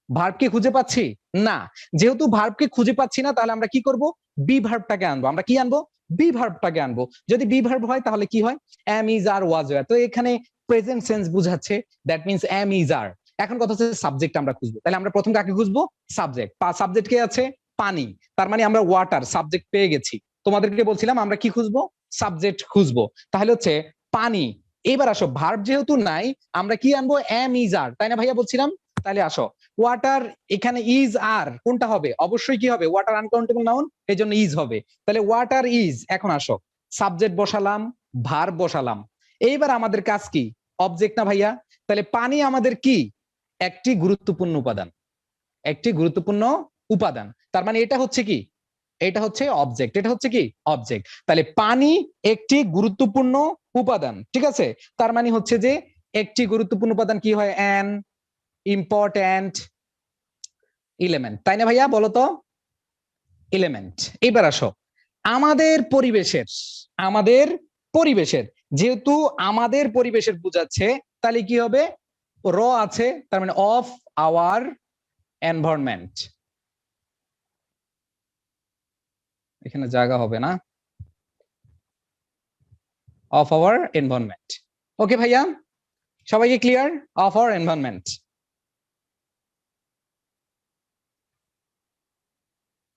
ভার্ব কি খুঁজে পাচ্ছি? না। যেহেতু ভার্বকে খুঁজে পাচ্ছি না, তাহলে আমরা কি করব? বি ভার্বটাকে আনবো। আমরা কি আনবো? বি ভার্বটাকে আনবো। যদি বি ভার্ব হয় তাহলে কি হয়? Am is are was were. তো এখানে প্রেজেন্ট সেন্স বুঝাচ্ছে, that means am is are. এখন কথা হচ্ছে সাবজেক্ট আমরা খুঁজবো। তাহলে আমরা প্রথম কাকে খুঁজবো? সাবজেক্ট। সাবজেক্ট কে আছে? পানি। তার মানে আমরা ওয়াটার সাবজেক্ট পেয়ে গেছি। তোমাদেরকে বলছিলাম আমরা কি খুঁজবো? সাবজেক্ট খুঁজবো। তাহলে হচ্ছে পানি। এবার আসো, ভার্ব যেহেতু নাই, আমরা কি আনবো? এম ইজ আর, তাই না ভাইয়া বলছিলাম? তাহলে আসো, ওয়াটার, এখানে ইজ আর কোনটা হবে? অবশ্যই কি হবে? ওয়াটার আনকাউন্টেবল নাউন, এই জন্য ইজ হবে। তাহলে ওয়াটার ইজ। এখন আসো, সাবজেক্ট বসালাম, ভার্ব বসালাম। এইবার আমাদের কাজ কি? অবজেক্ট না ভাইয়া? তাহলে পানি আমাদের কি? একটি গুরুত্বপূর্ণ উপাদান। একটি গুরুত্বপূর্ণ উপাদান, তার মানে এটা হচ্ছে কি? এটা হচ্ছে অবজেক্ট। এটা হচ্ছে কি? অবজেক্ট। তাহলে পানি একটি গুরুত্বপূর্ণ উপাদান, ঠিক আছে? তার মানে হচ্ছে যে একটি গুরুত্বপূর্ণ উপাদান কি হয়? অ্যান ইম্পর্ট্যান্ট এলিমেন্ট, তাই না ভাইয়া? বলো তো, এলিমেন্ট। এবার আসো, আমাদের পরিবেশের, আমাদের পরিবেশের, যেহেতু আমাদের পরিবেশের বুঝাচ্ছে, তাহলে কি হবে? র আছে, তার মানে অফ আওয়ার এনভায়রনমেন্ট। এখানে জায়গা হবে না, অফ আওয়ার এনভায়রনমেন্ট। ওকে ভাইয়া, সবাইকে clear? Of our environment.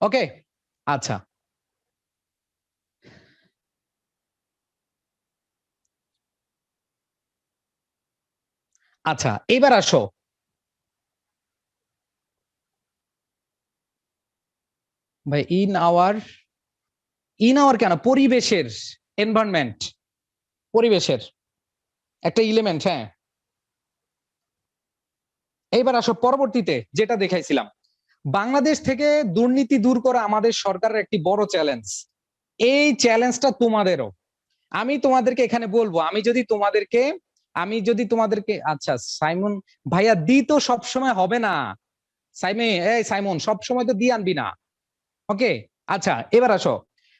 Okay, আচ্ছা আচ্ছা, এবার আসো। ভাই ইন আওয়ার কেন? পরিবেশের, এনভায়রনমেন্ট, পরিবেশের একটা এলিমেন্ট, হ্যাঁ। এইবার আসো পরবর্তীতে যেটা দেখাইছিলাম, বাংলাদেশ থেকে দুর্নীতি দূর করা আমাদের সরকারের একটি বড় চ্যালেঞ্জ। এই চ্যালেঞ্জটা তোমাদেরও। আমি তোমাদেরকে এখানে বলবো, আমি যদি তোমাদেরকে আচ্ছা সাইমন ভাইয়া, দি তো সবসময় হবে না। সাইমন সবসময় তো দিয়ে আনবি না। ওকে, আচ্ছা এবার আসো,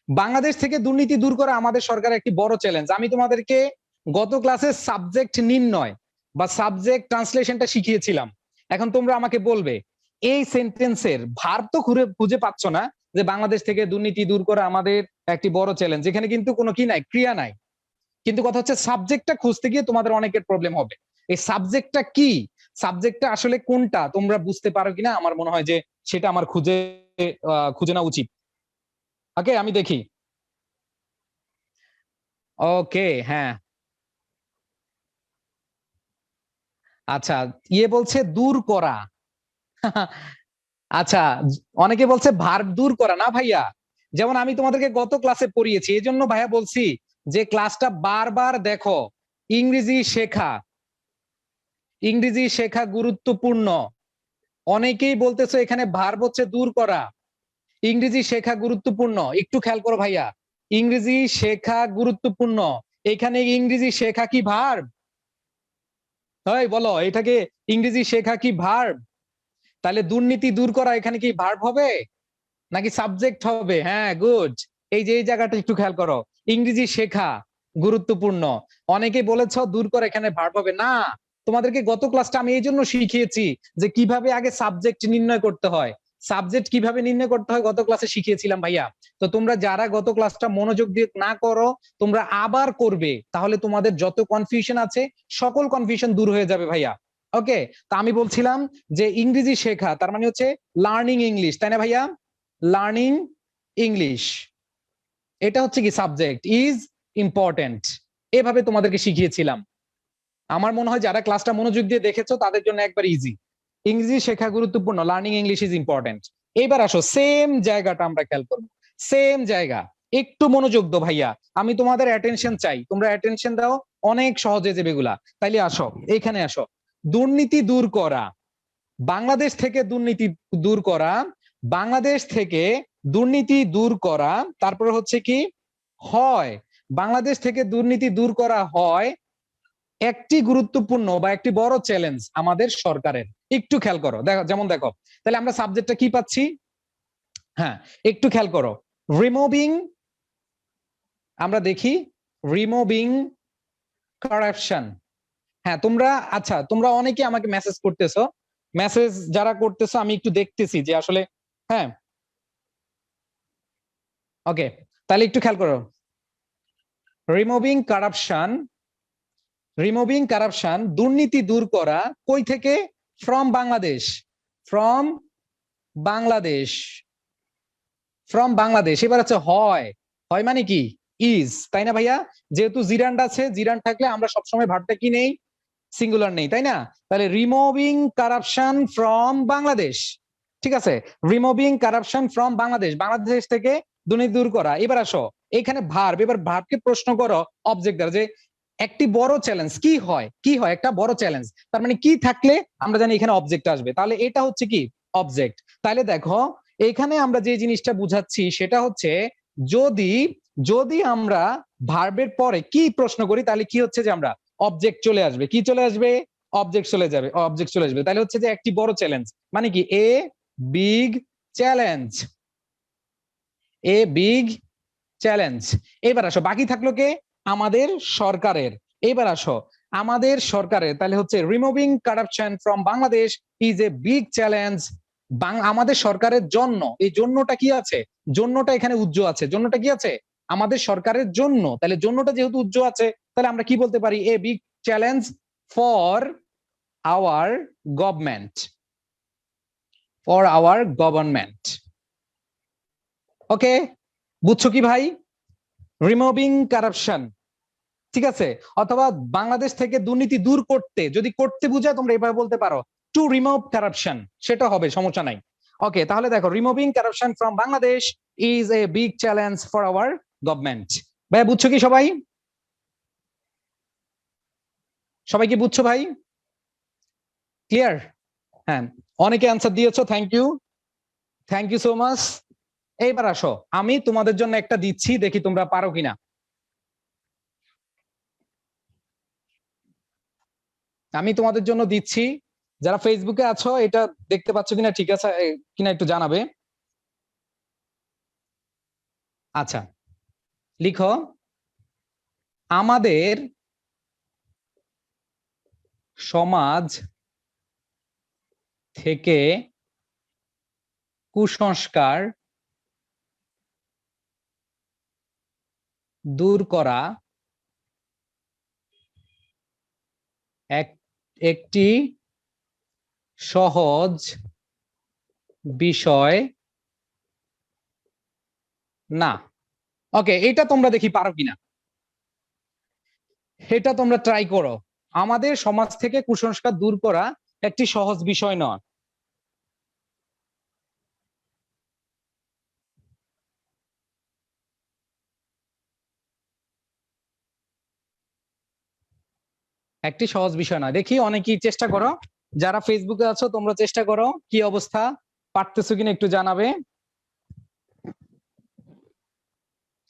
বাংলাদেশ থেকে দুর্নীতি দূর করা আমাদের সরকারের একটি বড় চ্যালেঞ্জ। আমি তোমাদেরকে গত ক্লাসে সাবজেক্ট নির্ণয় বা সাবজেক্ট ট্রান্সলেশনটা শিখিয়েছিলাম। এখন তোমরা আমাকে বলবে, এই সেন্টেন্সের ভার্ব তো খুঁজে পাচ্ছ না, যে বাংলাদেশ থেকে দুর্নীতি দূর করা আমাদের একটি বড় চ্যালেঞ্জ। এখানে কিন্তু কোনো কি নাই, ক্রিয়া নাই। কিন্তু কথা হচ্ছে সাবজেক্টটা খুঁজতে গিয়ে তোমাদের অনেকের প্রবলেম হবে। এই সাবজেক্টটা কি, সাবজেক্টটা আসলে কোনটা তোমরা বুঝতে পারো কিনা, আমার মনে হয় যে সেটা আমার খুঁজে নেওয়া উচিত। ওকে, আমি দেখি। ওকে, হ্যাঁ, আচ্ছা, বলছে দূর করা। আচ্ছা, অনেকে বলছে ভার্ব দূর করা না ভাইয়া। যেমন আমি তোমাদেরকে গত ক্লাসে পড়িয়েছি, এই জন্য ভাইয়া বলছি যে ক্লাসটা বারবার দেখো। ইংরেজি শেখা, ইংরেজি শেখা গুরুত্বপূর্ণ। অনেকেই বলতেছে এখানে ভার্ব হচ্ছে দূর করা। ইংরেজি শেখা গুরুত্বপূর্ণ, একটু খেয়াল করো ভাইয়া। ইংরেজি শেখা গুরুত্বপূর্ণ। এখানে ইংরেজি শেখা কি ভার্ব? হয় বলো, এটাকে ইংরেজি শেখা কি ভার্ব? তাহলে দুর্নীতি দূর করা এখানে কি ভার্ব হবে নাকি সাবজেক্ট হবে? হ্যাঁ, গুড। এই যে এই জায়গাটা একটু খেয়াল করো, ইংরেজি শেখা গুরুত্বপূর্ণ। অনেকে বলেছ দূর করে, এখানে ভার্ব হবে না। তোমাদেরকে গত ক্লাসটা আমি এই জন্য শিখিয়েছি যে কিভাবে আগে সাবজেক্ট নির্ণয় করতে হয়। সাবজেক্ট কিভাবে নির্ণয় করতে হয় গত ক্লাসে শিখিয়েছিলাম ভাইয়া। তো তোমরা যারা গত ক্লাসটা মনোযোগ দিয়ে না করো, তোমরা আবার করবে, তাহলে তোমাদের যত কনফিউশন আছে সকল কনফিউশন দূর হয়ে যাবে ভাইয়া। ওকে, তা আমি বলছিলাম যে ইংরেজি শেখা তার মানে হচ্ছে লার্নিং ইংলিশ, তাই না ভাইয়া? Learning English. এটা হচ্ছে কি সাবজেক্ট ইজ ইম্পর্টেন্ট, এভাবে তোমাদেরকে শিখিয়েছিলাম। আমার মনে হয় যারা ক্লাসটা মনোযোগ দিয়ে দেখেছো তাদের জন্য একবার ইজি। ইংরেজি শেখা গুরুত্বপূর্ণ, লার্নিং ইংলিশ ইজ ইম্পর্টেন্ট। এবার আসো সেম জায়গাটা আমরা খেয়াল করবো, সেম জায়গা। একটু মনোযোগ দাও ভাইয়া, আমি তোমাদের অ্যাটেনশন চাই, তোমরা অ্যাটেনশন দাও, অনেক সহজে যাবে এগুলা। তাইলে আসো এইখানে আসো। দুর্নীতি দূর করা, বাংলাদেশ থেকে দুর্নীতি দূর করা, বাংলাদেশ থেকে দুর্নীতি দূর করা, তারপরে হচ্ছে কি হয়, বাংলাদেশ থেকে দুর্নীতি দূর করা হয় একটি গুরুত্বপূর্ণ বা একটি বড় চ্যালেঞ্জ আমাদের সরকারের। একটু খেয়াল করো, দেখো যেমন দেখো, তাহলে আমরা সাবজেক্টটা কি পাচ্ছি? হ্যাঁ, একটু খেয়াল করো, রিমুভিং, আমরা দেখি রিমুভিং কারাপশন। হ্যাঁ তোমরা, আচ্ছা তোমরা অনেকে আমাকে মেসেজ করতেছো, মেসেজ যারা করতেছো আমি একটু দেখতেছি যে আসলে, হ্যাঁ ওকে, তাহলে একটু খেয়াল করো, রিমুভিং কারাপশন, রিমুভিং কারাপশন, দুর্নীতি দূর করা, কই থেকে? From Bangladesh, from Bangladesh, from Bangladesh. এবার হচ্ছে হয়, হয় মানে কি ইজ, তাই না ভাইয়া? যেহেতু জিরান্ড আছে, জিরান্ড থাকলে আমরা সবসময় ভার্বটা কি নেই? সিঙ্গুলার নেই, তাই না? তাহলে রিমুভিং কারাপশন ফ্রম বাংলাদেশ, ঠিক আছে, removing corruption from Bangladesh, Bangladesh থেকে দুর্নীতি দূর করা। এবার আসো এখানে ভার্ব, এবার ভার্বকে প্রশ্ন করো অবজেক্ট দ্বারা, যে একটি বড় চ্যালেঞ্জ কি হয়, কি হয় একটা বড় চ্যালেঞ্জ, তার মানে কি থাকলে আমরা জানি এখানে অবজেক্ট আসবে, তাহলে এটা হচ্ছে কি অবজেক্ট। তাহলে দেখো এখানে আমরা যে জিনিসটা বুঝাচ্ছি সেটা হচ্ছে, যদি যদি আমরা ভার্বের পরে কি প্রশ্ন করি তাহলে কি হচ্ছে যে আমরা অবজেক্ট চলে আসবে, কি চলে আসবে? অবজেক্ট চলে যাবে, অবজেক্ট চলে আসবে। তাহলে হচ্ছে যে একটি বড় চ্যালেঞ্জ মানে কি এ বিগ চ্যালেঞ্জ, এ বিগ চ্যালেঞ্জ। এবার আসো বাকি থাকলো কে? আমাদের সরকারের। এবার আসো আমাদের সরকারের, তাহলে হচ্ছে removing corruption from Bangladesh is a big challenge আমাদের সরকারের জন্য। এই জন্যটা কি আছে? জন্যটা এখানে উজ্জ্ব আছে, জন্যটা কি আছে? আমাদের সরকারের জন্য। তাহলে জন্যটা যেহেতু উজ্জ্ব আছে, তাহলে আমরা কি বলতে পারি? A big challenge for our government, for our government. Okay, বুঝছো কি ভাই? রিমুভিং কারাপশন, ঠিক আছে, অথবা বাংলাদেশ থেকে দুর্নীতি দূর করতে, যদি করতে বুঝায় তোমরা এভাবে বলতে পারো টু রিমুভ কারাপশন, সেটা হবে, সমস্যা নাই। ওকে, তাহলে দেখো removing corruption from Bangladesh is a big challenge for our government. ভাই বুঝছো কি সবাই? সবাই কি বুঝছো ভাই? ক্লিয়ার? হ্যাঁ, অনেকে অ্যান্সার দিয়েছো, thank you, thank you so much. এইবার আসো আমি তোমাদের জন্য একটা দিচ্ছি, দেখি তোমরা পারো কিনা। আমি তোমাদের জন্য দিচ্ছি, যারা ফেসবুকে আছো এটা দেখতে পাচ্ছ কিনা, ঠিক আছে কিনা একটু জানাবে। আচ্ছা, লিখো আমাদের সমাজ থেকে কুসংস্কার দূর করা একটি সহজ বিষয় না। ওকে, এটা তোমরা দেখি পারো কিনা, এটা তোমরা ট্রাই করো। আমাদের সমাজ থেকে কুসংস্কার দূর করা একটি সহজ বিষয় নয়। একটি সহজ বিষয় নয়, দেখি অনেকেই চেষ্টা করো, যারা ফেসবুকে আছো তোমরা চেষ্টা করো, কি অবস্থা, পারতেছো কিনা একটু জানাবে।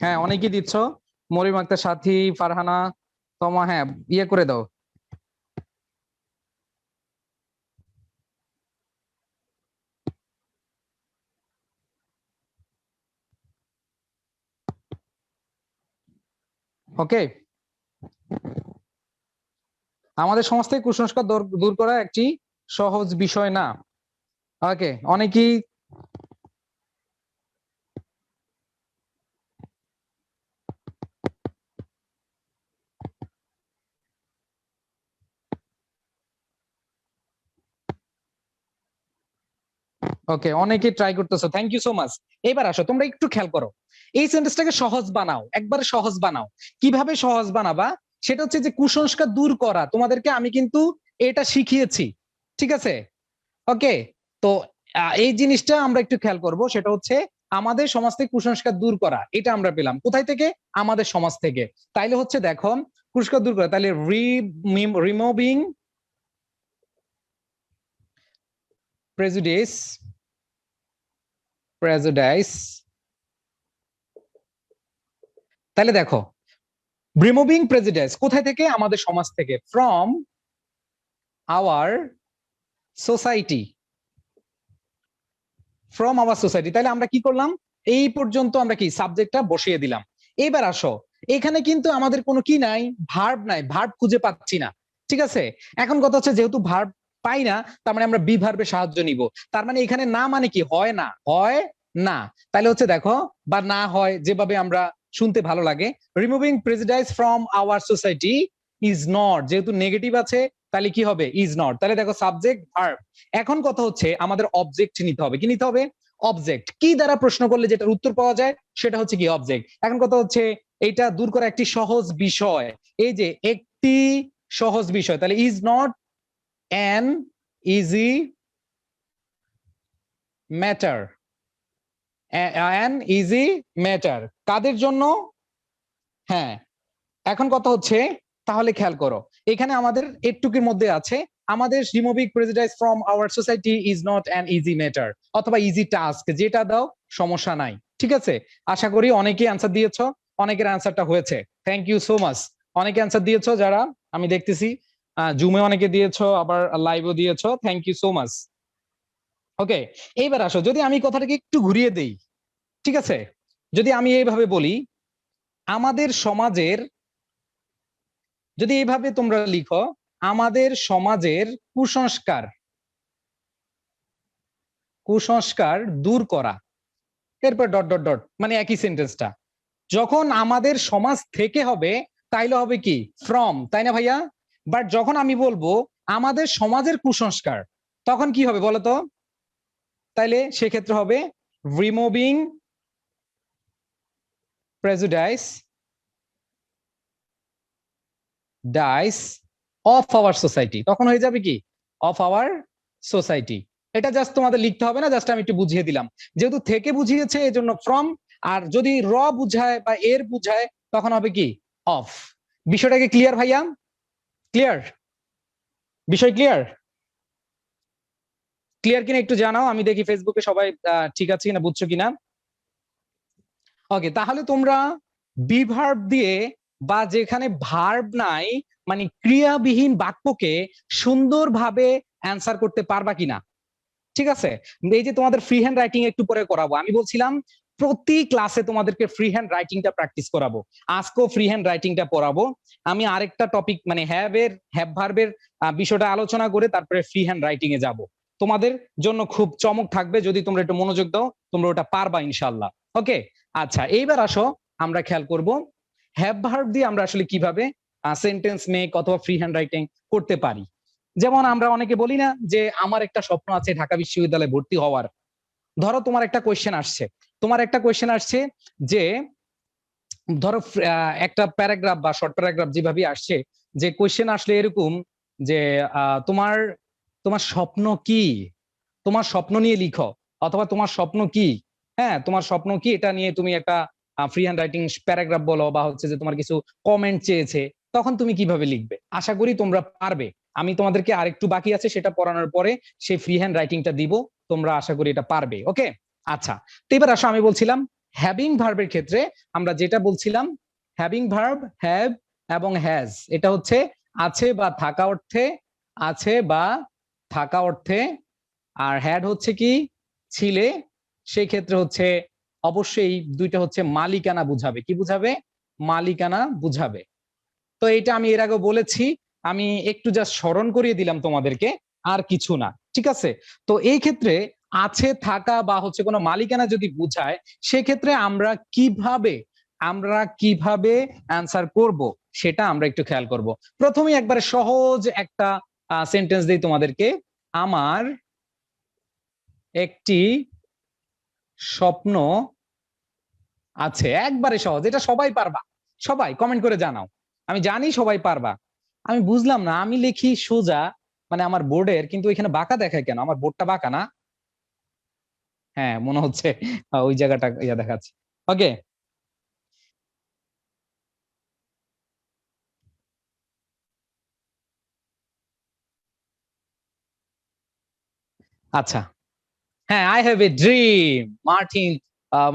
হ্যাঁ অনেকেই দিচ্ছ, মরিম আক্তার, সাথী, ফারহানা, তোমা, হ্যাঁ ইয়ে করে দাও। ওকে, আমাদের সমাজ থেকে কুসংস্কার দূর করা একটি সহজ বিষয় না। ওকে, অনেকেই ওকে, অনেকে ট্রাই করতেছো, থ্যাংক ইউ সো মাচ। এবার আসো, তোমরা একটু খেয়াল করো, এই সেন্টেন্সটাকে সহজ বানাও, একবারে সহজ বানাও। কিভাবে সহজ বানাবা? সেটা হচ্ছে যে কুসংস্কার দূর করা, তোমাদেরকে আমি কিন্তু এটা শিখিয়েছি, ঠিক আছে? ওকে, তো এই জিনিসটা আমরা একটু খেয়াল করব, সেটা হচ্ছে আমাদের সমাজ থেকে কুসংস্কার দূর করা। এটা আমরা পেলাম কোথায় থেকে? আমাদের সমাজ থেকে। তাইলে হচ্ছে দেখো, কুসংস্কার দূর করা, তাহলে রিমুভিং প্রেজুডিস, প্রেজুডাইস। তাহলে দেখো, রিমুভিং প্রেজুডিস কোথায় থেকে? আমাদের সমাজ থেকে, from our society, from our society. তাহলে আমরা কি করলাম? এই পর্যন্ত আমরা কি সাবজেক্টটা বসিয়ে দিলাম। এবার আসো, এখানে কিন্তু আমাদের কোনো কি নাই, ভার্ব নাই, ভার্ব খুঁজে পাচ্ছি না, ঠিক আছে? এখন কথা হচ্ছে, যেহেতু ভার্ব পাই না, তার মানে আমরা বি ভার্বের সাহায্য নিব। তার মানে এখানে না মানে কি? হয় না, হয় না। তাহলে হচ্ছে দেখো, বা না হয়, যেভাবে আমরা শুনতে ভালো লাগে। Removing prejudice from our society is not, যেহেতু নেগেটিভ আছে, তাহলে কি হবে? Is not. তাহলে দেখো, সাবজেক্ট ভার্ব। এখন কথা হচ্ছে আমাদের অবজেক্ট নিতে হবে। কি নিতে হবে? অবজেক্ট। কি দ্বারা প্রশ্ন করলে যেটার উত্তর পাওয়া যায় সেটা হচ্ছে কি? অবজেক্ট। এখন কথা হচ্ছে এটা দূর করা একটি সহজ বিষয়। এই যে একটি সহজ বিষয়, তাহলে is not an easy matter, an easy matter কাদের জন্য? হ্যাঁ, এখন কথা হচ্ছে, তাহলে খেয়াল করো, এখানে আমাদের একটুকির মধ্যে আছে, আমাদের removing prejudice from our society is not an easy matter অথবা ইজি টাস্ক, যেটা দাও সমস্যা নাই, ঠিক আছে? আশা করি অনেকেই অ্যান্সার দিয়েছো, অনেকের অ্যান্সারটা হয়েছে, থ্যাংক ইউ সো মাচ। অনেকে অ্যান্সার দিয়েছো, যারা আমি দেখতেছি জুমে অনেকে দিয়েছো, আবার লাইভও দিয়েছো, থ্যাংক ইউ সো মাচ। ওকে, এইবার আসো, যদি আমি কথাটাকে একটু ঘুরিয়ে দেই, ঠিক আছে? যদি আমি এইভাবে বলি, আমাদের সমাজের, যদি এইভাবে তোমরা লিখো, আমাদের সমাজের কুসংস্কার, কুসংস্কার দূর করা, এরপর ডট ডট ডট, মানে একই সেন্টেন্সটা। যখন আমাদের সমাজ থেকে হবে, তাইলে হবে কি? ফ্রম, তাই না ভাইয়া? বাট যখন আমি বলবো আমাদের সমাজের কুসংস্কার, তখন কি হবে বলতো? তাইলে সেক্ষেত্রে হবে removing prejudice dice of our society, তখন হয়ে যাবে কি? Of our society. এটা জাস্ট তোমাদের লিখতে হবে না, জাস্ট আমি একটু বুঝিয়ে দিলাম। যেহেতু থেকে বুঝিয়েছে, এই জন্য ফ্রম। আর যদি র বুঝায় বা এর বুঝায়, তখন হবে কি? অফ। বিষয়টাকে ক্লিয়ার ভাইয়া? ক্লিয়ার? বিষয় ক্লিয়ার? ক্লিয়ার কিনা একটু জানাও, আমি দেখি ফেসবুকে সবাই ঠিক আছে কিনা, বুঝছো কিনা। ওকে, তাহলে তোমরা বি ভার্ব দিয়ে, বা যেখানে ভার্ব নাই, মানে ক্রিয়াবিহীন বাক্যকে সুন্দরভাবে অ্যান্সার করতে পারবা কিনা, ঠিক আছে? এই যে তোমাদের ফ্রি হ্যান্ড রাইটিং একটু পরে করাবো, আমি বলছিলাম প্রতি ক্লাসে তোমাদেরকে ফ্রি হ্যান্ড রাইটিংটা প্র্যাকটিস করাবো। আজকেও ফ্রি হ্যান্ড রাইটিংটা পড়াবো। আমি আরেকটা টপিক, মানে হ্যাভ ভার্বের বিষয়টা আলোচনা করে তারপরে ফ্রি হ্যান্ড রাইটিং এ যাব। তোমাদের জন্য খুব চমক থাকবে, যদি তোমরা একটু মনোযোগ দাও, তোমরা ওটা পারবা ইনশাল্লাহ। ওকে, আচ্ছা, এইবার আসো, আমরা খেয়াল করব হ্যাভ ভার্ব দিয়ে আমরা আসলে কিভাবে সেন্টেন্স মেক অথবা ফ্রি হ্যান্ড রাইটিং করতে পারি। যেমন আমরা অনেকে বলি না যে আমার একটা স্বপ্ন আছে ঢাকা বিশ্ববিদ্যালয়ে ভর্তি হওয়ার। ধরো তোমার একটা কোয়েশ্চেন আসছে, যে ধরো একটা প্যারাগ্রাফ বা শর্ট প্যারাগ্রাফ যেভাবে আসছে, যে কোয়েশ্চেন আসলে এরকম, যে তোমার তোমার স্বপ্ন কি, তোমার স্বপ্ন নিয়ে লিখো, অথবা তোমার স্বপ্ন কি, হ্যাঁ তোমার স্বপ্ন কি, এটা নিয়ে তুমি একটা ফ্রি হ্যান্ড রাইটিং প্যারাগ্রাফ বলো, বা হচ্ছে যে তোমার কিছু কমেন্ট চেয়েছে, তখন তুমি কিভাবে লিখবে? আশা করি তোমরা পারবে। আমি তোমাদেরকে আরেকটু বাকি আছে, সেটা পড়ানোর পরে সেই ফ্রি হ্যান্ড রাইটিংটা দিব, তোমরা আশা করি এটা পারবে। ওকে, আচ্ছা, তো এবার আসো, আমি বলছিলাম হ্যাভিং ভার্বের ক্ষেত্রে আমরা যেটা বলছিলাম, হ্যাভিং ভার্ব হ্যাভ এবং হ্যাজ, এটা হচ্ছে আছে বা থাকা অর্থে, আছে বা থাকা অর্থে। আর হ্যাড হচ্ছে কি? ছিলে। সেই ক্ষেত্রে হচ্ছে অবশ্যই দুইটা হচ্ছে মালিকানা বুঝাবে। কি বুঝাবে? মালিকানা বুঝাবে। তো এটা আমি এর আগে বলেছি, আমি একটু জাস্ট স্মরণ করিয়ে দিলাম তোমাদেরকে, আর কিছু না, ঠিক আছে? তো এই ক্ষেত্রে আছে, থাকা বা হচ্ছে কোনো মালিকানা যদি বুঝায়, সেক্ষেত্রে আমরা কিভাবে অ্যান্সার করব, সেটা আমরা একটু খেয়াল করব। প্রথমে একবারে সহজ একটা সেন্টেন্স দিই তোমাদেরকে। আমার একটি স্বপ্ন আছে। একবারে সহজ, এটা সবাই পারবা। সবাই কমেন্ট করে জানাও। আমি জানি সবাই পারবা। আমি বুঝলাম না, আমি লিখি সোজা মানে আমার বোর্ডের, কিন্তু এখানে বাঁকা দেখায় কেন? আমার বোর্ডটা বাঁকা না? হ্যাঁ মনে হচ্ছে ওই জায়গাটা ইয়া দেখাচ্ছে। ওকে, আচ্ছা। হ্যাঁ, I have a dream, Martin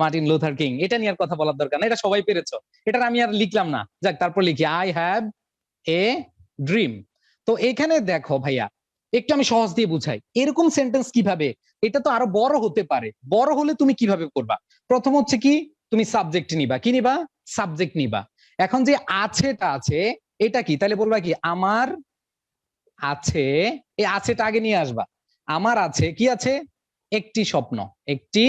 Martin Luther king. এটা নিয়ে আর কথা বলার দরকার না, এটা সবাই পেরেছো। এটা আমি আর লিখলাম না, যাক তারপর লিখি আই হ্যাভ এ ড্রিম। তো এখানে দেখো ভাইয়া, একটু আমি সহজ দিয়ে বুঝাই এরকম সেন্টেন্স কিভাবে। এটা তো আরো বড় হতে পারে, বড় হলে তুমি কিভাবে করবা? প্রথম হচ্ছে কি, তুমি সাবজেক্ট নিবা। কি নিবা? সাবজেক্ট নিবা। এখন যে আছেটা আছে, এটা কি? তাহলে বলবা কি আমার আছে। এই আছেটা আগে নিয়ে আসবা। আমার আছে কি? আছে একটি স্বপ্ন। একটি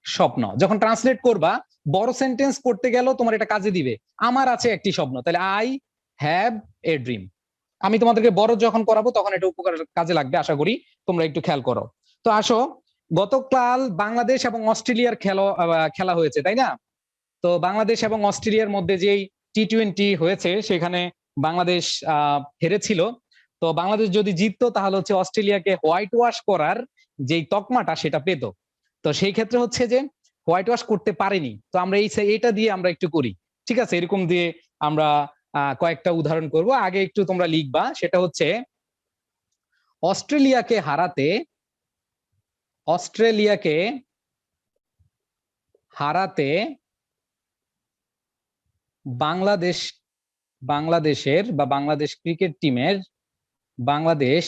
স্বপ্ন যখন ট্রান্সলেট করবা, বড় সেন্টেন্স করতে গেলেও তোমার এটা কাজে দিবে। আমার আছে একটি স্বপ্ন, তাহলে আই হ্যাভ এ ড্রিম। আমি তোমাদেরকে বড় যখন করাবো তখন এটা উপকার কাজে লাগবে, আশা করি তোমরা একটু খেয়াল করো। তো আসো, গতকাল বাংলাদেশ এবং অস্ট্রেলিয়ার খেলা হয়েছে, তাই না? তো বাংলাদেশ এবং অস্ট্রেলিয়ার মধ্যে যেই টি-20 হয়েছে, সেখানে বাংলাদেশ হেরেছিল। তো বাংলাদেশ যদি জিততো তাহলে হচ্ছে অস্ট্রেলিয়াকে হোয়াইট ওয়াশ করার যেই তকমাটা সেটা পেতো। তো সেই ক্ষেত্রে হচ্ছে যে হোয়াইট ওয়াশ করতে পারেনি, তো আমরা এইটা দিয়ে আমরা একটু করি। ঠিক আছে, এরকম দিয়ে আমরা কয়েকটা উদাহরণ করব। আগে একটু তোমরা লিখবা, সেটা হচ্ছে অস্ট্রেলিয়াকে হারাতে, অস্ট্রেলিয়াকে হারাতে বাংলাদেশ, বাংলাদেশের বা বাংলাদেশ ক্রিকেট টিমের, বাংলাদেশ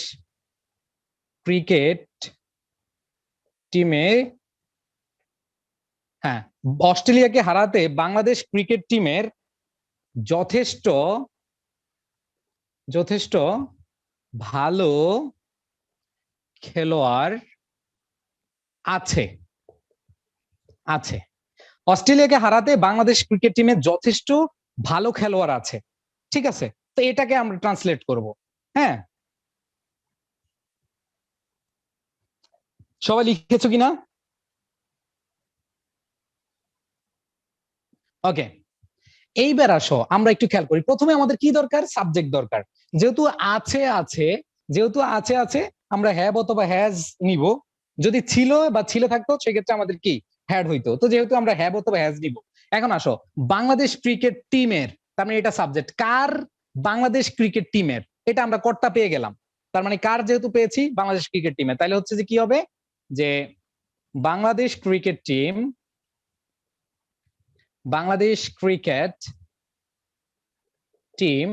ক্রিকেট টিমে, হ্যাঁ, অস্ট্রেলিয়াকে হারাতে বাংলাদেশ ক্রিকেট টিমের যথেষ্ট, যথেষ্ট ভালো খেলোয়াড় আছে। আছে। অস্ট্রেলিয়াকে হারাতে বাংলাদেশ ক্রিকেট টিমে যথেষ্ট ভালো খেলোয়াড় আছে। ঠিক আছে, তো এটাকে আমরা ট্রান্সলেট করব। হ্যাঁ, সবাই লিখেছো কিনা? ওকে, এইবার আসো আমরা একটু খেয়াল করি। প্রথমে আমাদের কি দরকার? সাবজেক্ট দরকার। যেহেতু আছে আছে, যেহেতু আছে আছে, আমরা হ্যাভ অথবা হ্যাজ নিব। যদি ছিল বা ছিল থাকতো সেক্ষেত্রে আমাদের কি হ্যাড হইতো। তো যেহেতু আমরা হ্যাভ অথবা হ্যাজ নিব। এখন আসো, বাংলাদেশ ক্রিকেট টিমের, তার মানে এটা সাবজেক্ট। কার? বাংলাদেশ ক্রিকেট টিমের। এটা আমরা কর্তা পেয়ে গেলাম। তার মানে কার যেহেতু পেয়েছি, বাংলাদেশ ক্রিকেট টিমের, তাহলে হচ্ছে যে কি হবে, যে Bangladesh cricket team, Bangladesh cricket team.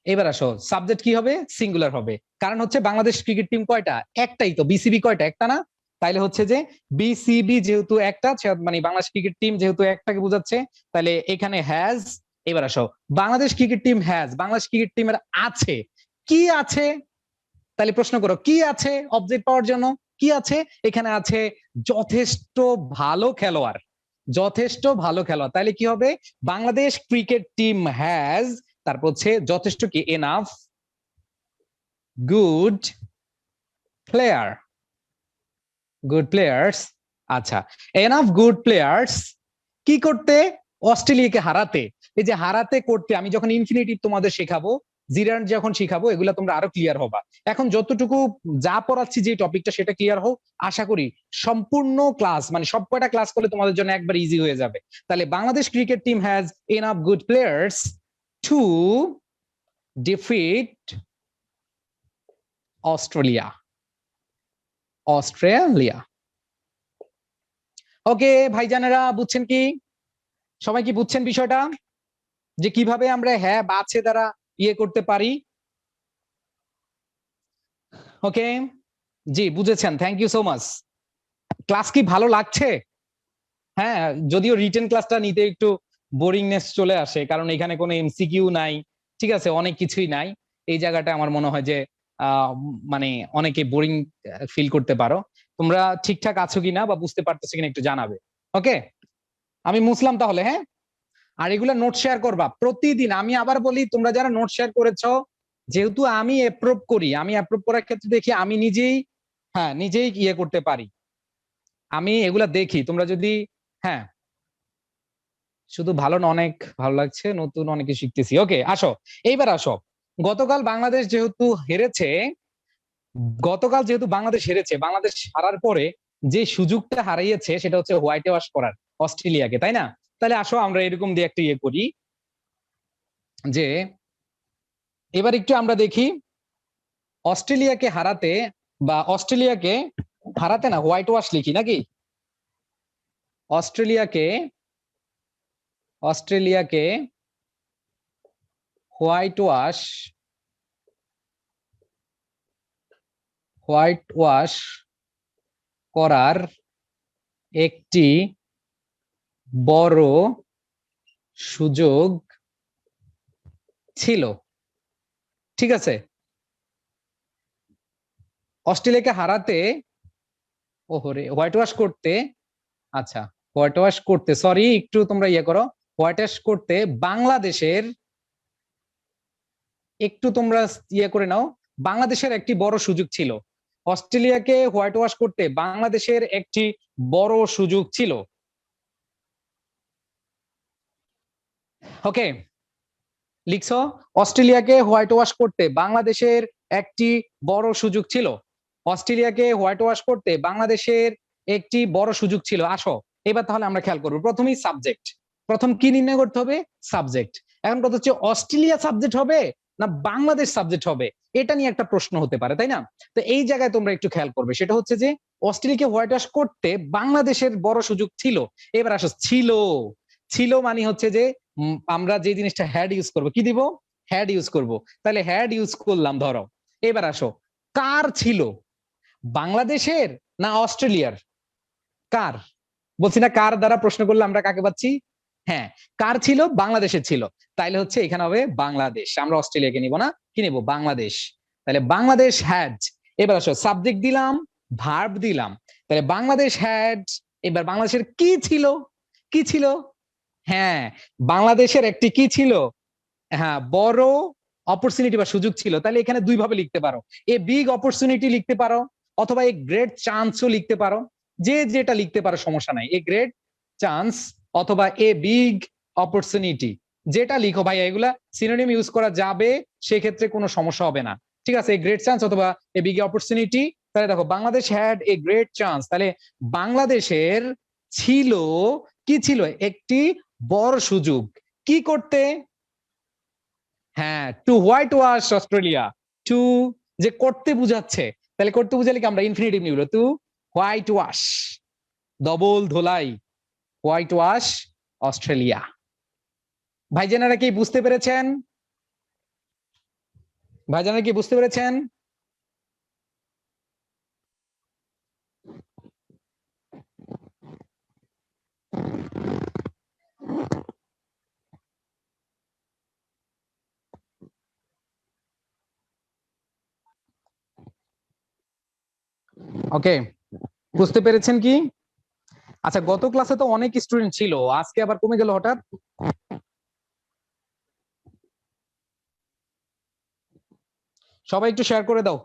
এবার আসো, সাবজেক্ট কি হবে? সিঙ্গুলার হবে। কারণ হচ্ছে বাংলাদেশ ক্রিকেট টিম কয়টা? একটাই তো। বিসিবি কয়টা? একটা না? তাইলে হচ্ছে যে বিসিবি যেহেতু একটা, মানে বাংলাদেশ ক্রিকেট টিম যেহেতু একটাকে বোঝাচ্ছে, তাহলে এখানে হ্যাজ। এবার আসো, Bangladesh cricket team has, Bangladesh cricket টিমের আছে। কি আছে? তাহলে প্রশ্ন করো কি আছে অবজেক্ট পাওয়ার জন্য? কি আছে? এখানে আছে যথেষ্ট ভালো খেলোয়াড়। যথেষ্ট ভালো খেলোয়াড়, তাহলে কি হবে? বাংলাদেশ ক্রিকেট টিম হ্যাজ, তারপর হচ্ছে যথেষ্ট কি, enough good player, good players. আচ্ছা, এনাফ গুড প্লেয়ার্স কি করতে? অস্ট্রেলিয়াকে হারাতে। এই যে হারাতে করতে, আমি যখন ইনফিনিটিভ তোমাদের শেখাবো, জিরান যখন শিখাবো, এগুলা তোমরা আরো ক্লিয়ার হবা। এখন যতটুকু যা পড়াচ্ছি যে টপিকটা, সেটা ক্লিয়ার হোক। আশা করি সম্পূর্ণ ক্লাস, মানে সব কয়টা ক্লাস করলে তোমাদের জন্য একবার ইজি হয়ে যাবে। তাহলে Bangladesh cricket team has enough good players to defeat Australia, Australia. Okay ভাইজানেরা, বুঝছেন কি? সবাই কি বুঝছেন বিষয়টা, যে কিভাবে আমরা হ্যাঁ বাছে দ্বারা ইয়ে করতে পারি? ওকে, জি বুঝেছেন, thank you so much. Class কি ভালো লাগছে? হ্যাঁ, যদিও রিটেন ক্লাসটা নিতে একটু বোরিংনেস চলে আসে, কারণ এখানে কোনো এমসিকিউ নাই। ঠিক আছে, অনেক কিছুই নাই। এই জায়গাটা আমার মনে হয় যে মানে অনেকে বোরিং ফিল করতে পারো। তোমরা ঠিকঠাক আছো কিনা বা বুঝতে পারতেছো কিনা একটু জানাবে। ওকে, আমি মুসলাম তাহলে। হ্যাঁ, আর এগুলা নোট শেয়ার করবা প্রতিদিন। আমি আবার বলি, তোমরা যারা নোট শেয়ার করেছো, যেহেতু আমি অ্যাপ্রুভ করি, আমি অ্যাপ্রুভ করার ক্ষেত্রে দেখি আমি নিজেই হ্যাঁ নিজেই ইয়ে করতে পারি। আমি এগুলা দেখি, তোমরা যদি, হ্যাঁ শুধু ভালো না, অনেক ভালো লাগছে, নতুন অনেকে শিখতেছি। ওকে আসো, এইবার আসো। গতকাল বাংলাদেশ যেহেতু হেরেছে, বাংলাদেশ হেরেছে, বাংলাদেশ হারার পরে যে সুযোগটা হারিয়েছে সেটা হচ্ছে হোয়াইট ওয়াশ করার অস্ট্রেলিয়াকে, তাই না? তাহলে আসো আমরা এরকম দিয়ে একটা ইয়ে করি, যে এবার একটু আমরা দেখি অস্ট্রেলিয়াকে হারাতে, বা অস্ট্রেলিয়াকে হারাতে না হোয়াইট ওয়াশ লিখি নাকি? অস্ট্রেলিয়াকে অস্ট্রেলিয়াকে হোয়াইট ওয়াশ করার একটি বড় সুযোগ ছিল। ঠিক আছে, অস্ট্রেলিয়াকে হারাতে, ওহরে হোয়াইট ওয়াশ করতে, আচ্ছা হোয়াইট ওয়াশ করতে, সরি একটু তোমরা ইয়ে করো, হোয়াইট ওয়াশ করতে বাংলাদেশের, একটু তোমরা ইয়ে করে নাও, বাংলাদেশের একটি বড় সুযোগ ছিল। অস্ট্রেলিয়াকে হোয়াইট ওয়াশ করতে বাংলাদেশের একটি বড় সুযোগ ছিল। ওকে, লিখছো অস্ট্রেলিয়াকে হোয়াইট ওয়াশ করতে বাংলাদেশের একটি বড় সুযোগ ছিল। অস্ট্রেলিয়াকে হোয়াইট ওয়াশ করতে বাংলাদেশের একটি বড় সুযোগ ছিল। আসো এবার তাহলে আমরা খেয়াল করবো, প্রথমেই সাবজেক্ট, প্রথম কি নির্ণয় করতে হবে? সাবজেক্ট। এখন কথা হচ্ছে অস্ট্রেলিয়া সাবজেক্ট হবে না বাংলাদেশ সাবজেক্ট হবে, এটা নিয়ে একটা প্রশ্ন হতে পারে, তাই না? তো এই জায়গায় তোমরা একটু খেয়াল করবে, সেটা হচ্ছে যে অস্ট্রেলিয়াকে হোয়াইট ওয়াশ করতে বাংলাদেশের বড় সুযোগ ছিল। এবার আসো, ছিল, ছিল মানে হচ্ছে যে আমরা যে জিনিসটা হ্যাড ইউজ করব, কি দিব? হ্যাড ইউজ করব। তাহলে হ্যাড ইউজ করলাম, ধরো। এবার আসো, কার ছিল? বাংলাদেশের না অস্ট্রেলিয়ার? কার? বলছি না কার দ্বারা প্রশ্ন করলে আমরা কাকে পাচ্ছি? হ্যাঁ, কার ছিল? বাংলাদেশের ছিল। তাইলে হচ্ছে এখানে হবে বাংলাদেশ, আমরা অস্ট্রেলিয়াকে নিব না, কি নিব? বাংলাদেশ। তাহলে বাংলাদেশ হ্যাড। এবার আসো, সাবজেক্ট দিলাম, ভার্ব দিলাম, তাহলে বাংলাদেশ হ্যাড। এবার বাংলাদেশের কি ছিল? কি ছিল? হ্যাঁ, বাংলাদেশের একটি কি ছিল? হ্যাঁ, বড় অপরচুনিটি বা সুযোগ ছিল। তাহলে এখানে দুই ভাবে লিখতে পারো, এ বিগ অপরচুনিটি লিখতে পারো, অথবা এ গ্রেট চান্সও লিখতে পারো, যে যেটা লিখতে পারো সমস্যা নাই। এ গ্রেট চান্স অথবা এ বিগ অপরচুনিটি, যেটা লিখো ভাই, এগুলা সিনোনিম ইউজ করা যাবে, সেক্ষেত্রে কোনো সমস্যা হবে না। ঠিক আছে, এ গ্রেট চান্স অথবা এ বিগ অপরচুনিটি। তাহলে দেখো, Bangladesh had a great chance, তাহলে বাংলাদেশের ছিল, কি ছিল? একটি বড় সুযোগ। কি করতে? হ্যাঁ, to whitewash Australia. To, যে করতে বুঝাচ্ছে, তাহলে করতে বুঝালে কি আমরা ইনফিনিটিভ নিব, টু হোয়াইট ওয়াশ, ডবল ধোলাই, হোয়াইট ওয়াশ অস্ট্রেলিয়া। ভাইজানেরা কি বুঝতে পেরেছেন? ভাইজানেরা কি বুঝতে পেরেছেন? ওকে, বুঝতে পেরেছেন কি? আচ্ছা, গত ক্লাসে তো অনেক স্টুডেন্ট ছিল, আজকে আবার কমে গেল হঠাৎ। সবাই একটু শেয়ার করে দাও।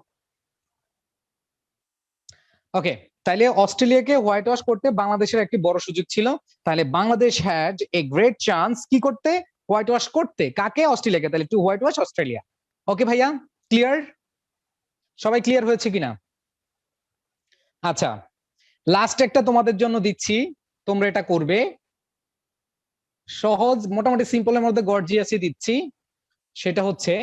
ওকে, তাইলে অস্ট্রেলিয়াকে হোয়াইট ওয়াশ করতে বাংলাদেশের একটি বড় সুযোগ ছিল। তাহলে Bangladesh had a great chance, কি করতে? হোয়াইট ওয়াশ করতে। কাকে? অস্ট্রেলিয়াকে। তাহলে টু হোয়াইট ওয়াশ অস্ট্রেলিয়া। ওকে ভাইয়া, ক্লিয়ার? সবাই ক্লিয়ার হয়েছে কিনা? আচ্ছা, লাস্ট একটা তোমাদের জন্য দিচ্ছি, তোমরা এটা করবে। সহজ, মোটামুটি সিম্পলের মধ্যে গর্জিয়াসই দিচ্ছি। সেটা হচ্ছে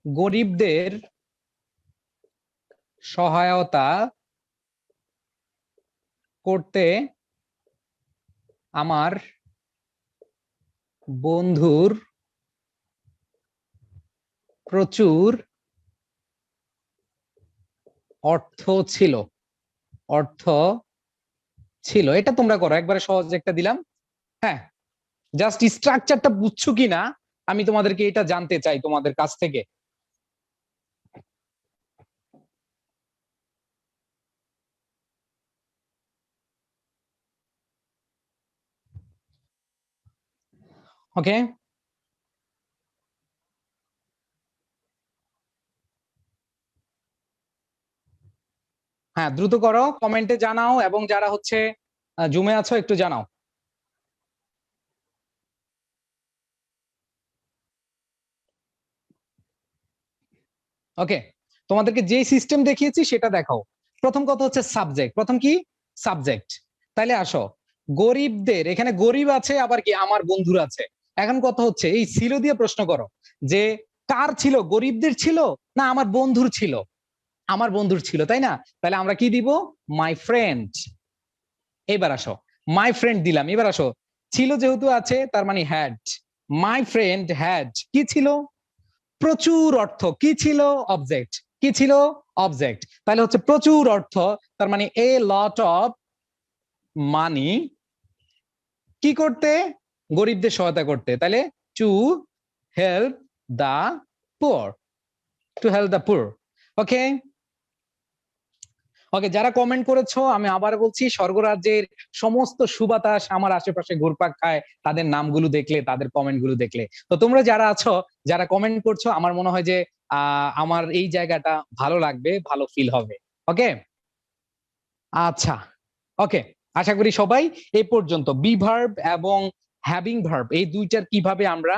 গরিবদের সহায়তা করতে আমার বন্ধুর প্রচুর অর্থ ছিল। অর্থ ছিল, এটা তোমরা করো, একবারে সহজ একটা দিলাম। হ্যাঁ, জাস্ট স্ট্রাকচারটা বুঝছো কিনা আমি তোমাদেরকে এটা জানতে চাই তোমাদের কাছ থেকে। ওকে, হ্যাঁ, দ্রুত করো, কমেন্টে জানাও, এবং যারা হচ্ছে জুমে আছো একটু জানাও। ওকে, তোমাদেরকে যে সিস্টেম দেখিয়েছি সেটা দেখাও। প্রথম কথা হচ্ছে সাবজেক্ট। প্রথম কি? সাবজেক্ট। তাইলে আসো, গরিবদের, এখানে গরিব আছে, আবার কি আমার বন্ধুর আছে। এখন কথা হচ্ছে এই ছিল দিয়ে প্রশ্ন করো যে কার ছিল, গরিবদের ছিল না আমার বন্ধুর ছিল? আমার বন্ধুর ছিল, তাই না? তাহলে আমরা কি দিব? My friend. এবার আসো, মাই ফ্রেন্ড দিলাম। এবার আসো, ছিল যেহেতু আছে তার মানে হ্যাড। মাই ফ্রেন্ড হ্যাড কি ছিল? প্রচুর অর্থ। কি ছিল? অবজেক্ট। কি ছিল? অবজেক্ট। তাহলে হচ্ছে প্রচুর অর্থ, তার মানে এ লট অফ মানি। কি করতে? গরিবদের সহায়তা করতে। তাহলে to help the poor. To help the poor. Okay, okay, যারা কমেন্ট করেছো আমি আবার বলছি, স্বর্গরাজ্যের সমস্ত সুবাতাস আমার আশেপাশে ঘুরপাক খায় তাদের নামগুলো দেখলে, তাদের কমেন্ট গুলো দেখলে। তো তোমরা যারা আছো, যারা কমেন্ট করছো, আমার মনে হয় যে আমার এই জায়গাটা ভালো লাগবে, ভালো ফিল হবে। ওকে, আচ্ছা, ওকে, আশা করি সবাই এই পর্যন্ত বি ভার্ব এবং হ্যাভিং ভার্ব এই দুইটার কিভাবে আমরা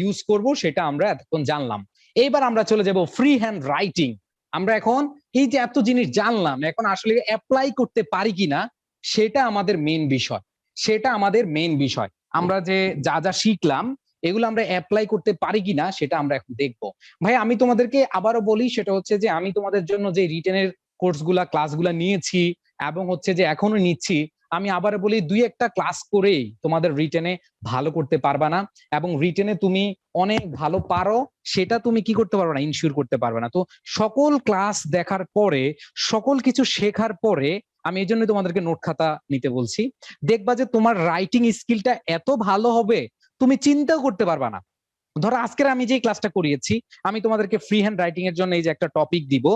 ইউজ করব সেটা আমরা এতক্ষণ জানলাম। এবার আমরা চলে যাব ফ্রি হ্যান্ড রাইটিং। আমরা এখন এই যে এত জিনিস জানলাম, এখন আসলে অ্যাপ্লাই করতে পারি কিনা সেটা আমাদের মেইন বিষয়। সেটা আমাদের মেইন বিষয়। আমরা যে যা যা শিখলাম এগুলো আমরা অ্যাপ্লাই করতে পারি কিনা সেটা আমরা এখন দেখবো। ভাই আমি তোমাদেরকে আবারও বলি, সেটা হচ্ছে যে আমি তোমাদের জন্য যে রিটেনের কোর্সগুলা ক্লাসগুলা নিয়েছি এবং হচ্ছে যে এখনো নিচ্ছি, আমি আবার বলি দুই একটা ক্লাস করেই তোমাদের রিটেনে ভালো করতে পারবা না, এবং রিটেনে তুমি অনেক ভালো পারো সেটা তুমি কি করতে পারবে না, ইনশিওর করতে পারবে না। তো সকল ক্লাস দেখার পরে, সকল কিছু শেখার পরে আমি এই জন্য তোমাদেরকে নোট খাতা নিতে বলছি। দেখবা যে তোমার রাইটিং স্কিলটা এত ভালো হবে তুমি চিন্তাও করতে পারবা না। ধরো আজকের আমি যে ক্লাসটা করিয়েছি, আমি তোমাদেরকে ফ্রি হ্যান্ড রাইটিং এর জন্য এই যে একটা টপিক দিব।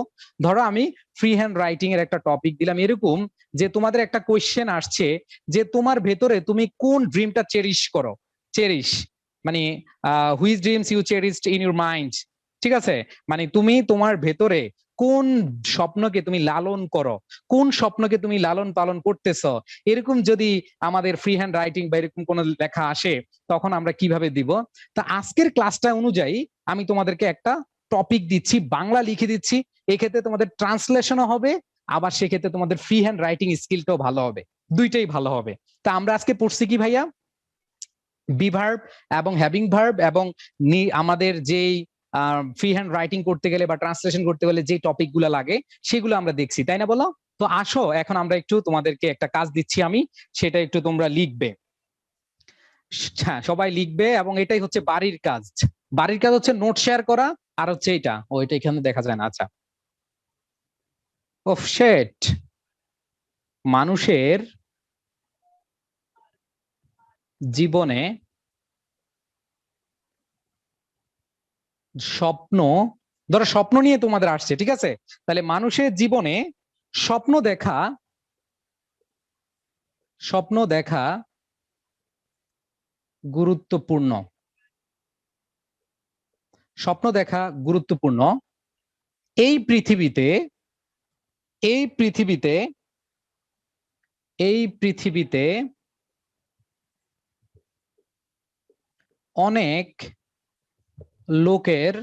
ধরো আমি ফ্রি হ্যান্ড রাইটিং এর একটা টপিক দিলাম, এরকম যে তোমাদের একটা কোয়েশ্চেন আসছে যে তোমার ভেতরে তুমি কোন ড্রিমটা চেরিশ করো। চেরিশ মানে which dreams you cherished in your mind. ঠিক আছে, মানে তুমি তোমার ভেতরে কোন স্বপ্নকে তুমি লালন করো, কোন স্বপ্নকে তুমি লালন পালন করতেছ। এরকম যদি আমাদের ফ্রি হ্যান্ড রাইটিং বা এরকম কোনো লেখা আসে, তখন আমরা কিভাবে দিব? তা আজকের ক্লাসটা অনুযায়ী আমি তোমাদেরকে একটা টপিক দিচ্ছি, বাংলা লিখে দিচ্ছি। এক্ষেত্রে তোমাদের ট্রান্সলেশনও হবে, আবার সেক্ষেত্রে তোমাদের ফ্রি হ্যান্ড রাইটিং স্কিলটাও ভালো হবে, দুইটাই ভালো হবে। তা আমরা আজকে পড়ছি কি ভাইয়া? বি ভার্ব এবং হ্যাভিং ভার্ব, এবং আমাদের যেই ফ্রি হ্যান্ড রাইটিং করতে গেলে বা ট্রান্সলেশন করতে গেলে যে টপিক গুলো লাগে সেগুলো আমরা দেখছি, তাই না বলো? তো আসো এখন আমরা একটু তোমাদেরকে একটা কাজ দিচ্ছি আমি, সেটা একটু তোমরা লিখবে। হ্যাঁ, সবাই লিখবে, এবং এটাই হচ্ছে বাড়ির কাজ। বাড়ির কাজ হচ্ছে নোট শেয়ার করা, আর হচ্ছে এটা, ও এটা এখানে দেখা যায় না। আচ্ছা, অফ শেট, মানুষের জীবনে স্বপ্ন, ধরো স্বপ্ন নিয়ে তোমাদের আসছে, ঠিক আছে? তাহলে মানুষের জীবনে স্বপ্ন দেখা, স্বপ্ন দেখা গুরুত্বপূর্ণ। স্বপ্ন দেখা গুরুত্বপূর্ণ। এই পৃথিবীতে, এই পৃথিবীতে, এই পৃথিবীতে অনেক লোকের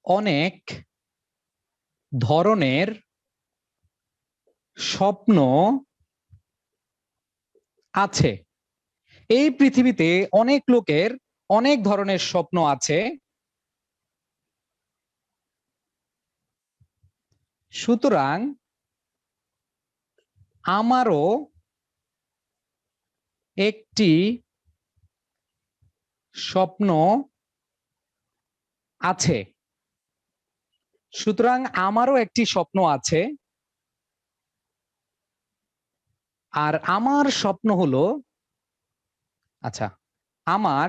অনেক ধরনের স্বপ্ন আছে। এই পৃথিবীতে অনেক লোকের অনেক ধরনের স্বপ্ন আছে, সুতরাং আমারও একটি স্বপ্ন আছে। সুতরাং আমারও একটি স্বপ্ন আছে, আর আমার স্বপ্ন হলো, আচ্ছা, আমার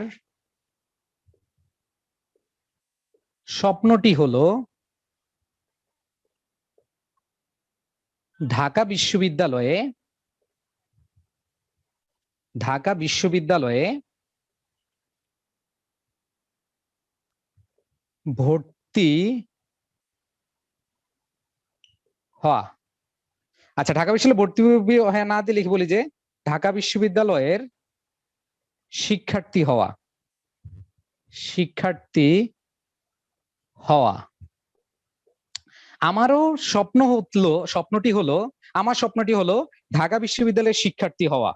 স্বপ্নটি হলো ঢাকা বিশ্ববিদ্যালয়ে, ঢাকা বিশ্ববিদ্যালয়ে ভর্তি হওয়া। আচ্ছা, ঢাকা বিশ্ববিদ্যালয়ে ভর্তি হ্যাঁ না দিয়ে লিখে বলি যে ঢাকা বিশ্ববিদ্যালয়ের শিক্ষার্থী হওয়া, শিক্ষার্থী হওয়া। আমারও স্বপ্নটি হলো আমার স্বপ্নটি হলো ঢাকা বিশ্ববিদ্যালয়ের শিক্ষার্থী হওয়া।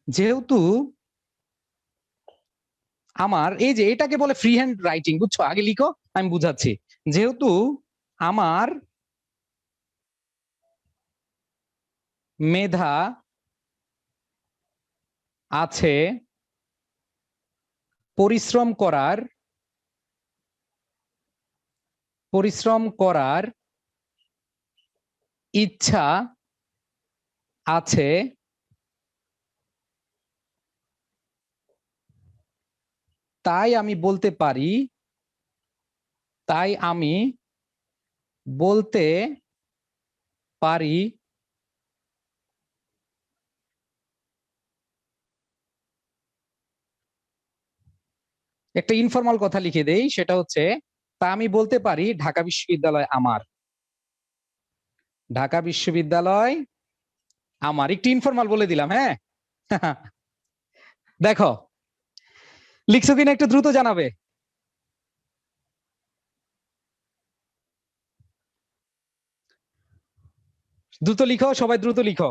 যেহেতু আমার এই যে এটাকে বলে ফ্রি হ্যান্ড রাইটিং, বুঝছো? আগে লিখো, আমি বুঝাচ্ছি। যেহেতু আমার মেধা আছে, পরিশ্রম করার ইচ্ছা আছে, তাই আমি বলতে পারি একটা ইনফরমাল কথা লিখে দেই, সেটা হচ্ছে তা আমি বলতে পারি ঢাকা বিশ্ববিদ্যালয় আমার। ঢাকা বিশ্ববিদ্যালয় আমার একটু ইনফরমাল বলে দিলাম, হ্যাঁ। দেখো লিখছো কিনা একটু দ্রুত জানাবে। দ্রুত লিখো, সবাই দ্রুত লিখো,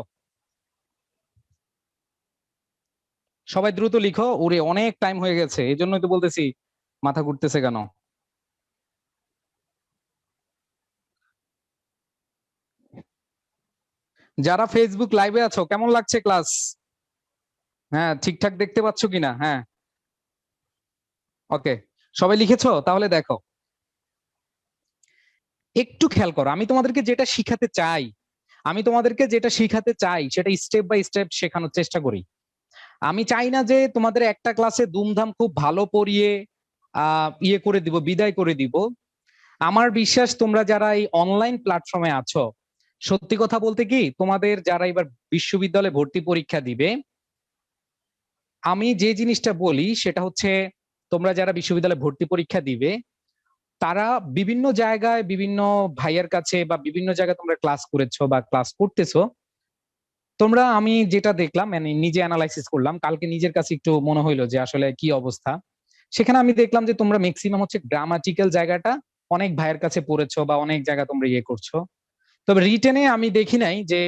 সবাই দ্রুত লিখো। ওরে অনেক টাইম হয়ে গেছে, এই জন্যই তো বলতেছি মাথা ঘুরতেছে কেন। যারা ফেসবুক লাইভে আছো, কেমন লাগছে ক্লাস? হ্যাঁ, ঠিকঠাক দেখতে পাচ্ছ কিনা? হ্যাঁ, ওকে, সবাই লিখেছো? তাহলে দেখো, একটু খেয়াল করো, আমি তোমাদেরকে যেটা শিখাতে চাই সেটা স্টেপ বাই স্টেপ শেখানোর চেষ্টা করি। আমি চাই না যে তোমাদের একটা ক্লাসে দুমধাম খুব ভালো পড়িয়ে ইয়ে করে দিব, বিদায় করে দিব। আমার বিশ্বাস তোমরা যারা এই অনলাইন প্ল্যাটফর্মে আছো, সত্যি কথা বলতে কি, তোমাদের যারা এবার বিশ্ববিদ্যালয়ে ভর্তি পরীক্ষা দিবে, আমি যে জিনিসটা বলি সেটা হচ্ছে তোমরা যারা বিশ্ববিদ্যালয়ে ভর্তি পরীক্ষা দিবে, তারা বিভিন্ন জায়গায় বিভিন্ন ভাইয়ের কাছে বা বিভিন্ন জায়গায় তোমরা ক্লাস করেছো বা ক্লাস করতেছো, তোমরা আমি যেটা দেখলাম মানে নিজে অ্যানালাইসিস করলাম কালকে, নিজের কাছে একটু মনে হইলো যে আসলে কি অবস্থা। সেখানে আমি দেখলাম যে তোমরা ম্যাক্সিমাম হচ্ছে গ্রামাটিক্যাল জায়গাটা অনেক ভাইয়ের কাছে পড়েছো বা অনেক জায়গা তোমরা ইয়ে করছো। তবে রিটেনে আমি দেখি নাই যে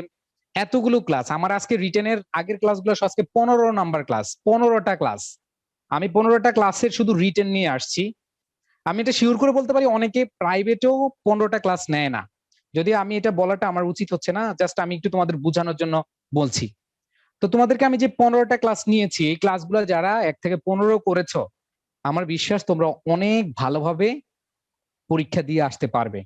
এতগুলো ক্লাস। আমার আজকে রিটেনের আগের ক্লাসগুলো আজকে 15 নাম্বার ক্লাস, 15টা ক্লাস। আমি 15টা ক্লাসের শুধু রিটেন নিয়ে আসছি। আমি এটা শিওর করে বলতে পারি অনেকে প্রাইভেটেও 15টা ক্লাস নেয় না। যদি আমি এটা বলাটা আমার উচিত হচ্ছে না, জাস্ট আমি একটু তোমাদের বোঝানোর জন্য বলছি। তো তোমাদেরকে আমি যে 15টা ক্লাস নিয়েছি, এই ক্লাসগুলো যারা 1 থেকে 15 করেছো, আমার বিশ্বাস তোমরা অনেক ভালোভাবে পরীক্ষা দিয়ে আসতে পারবে।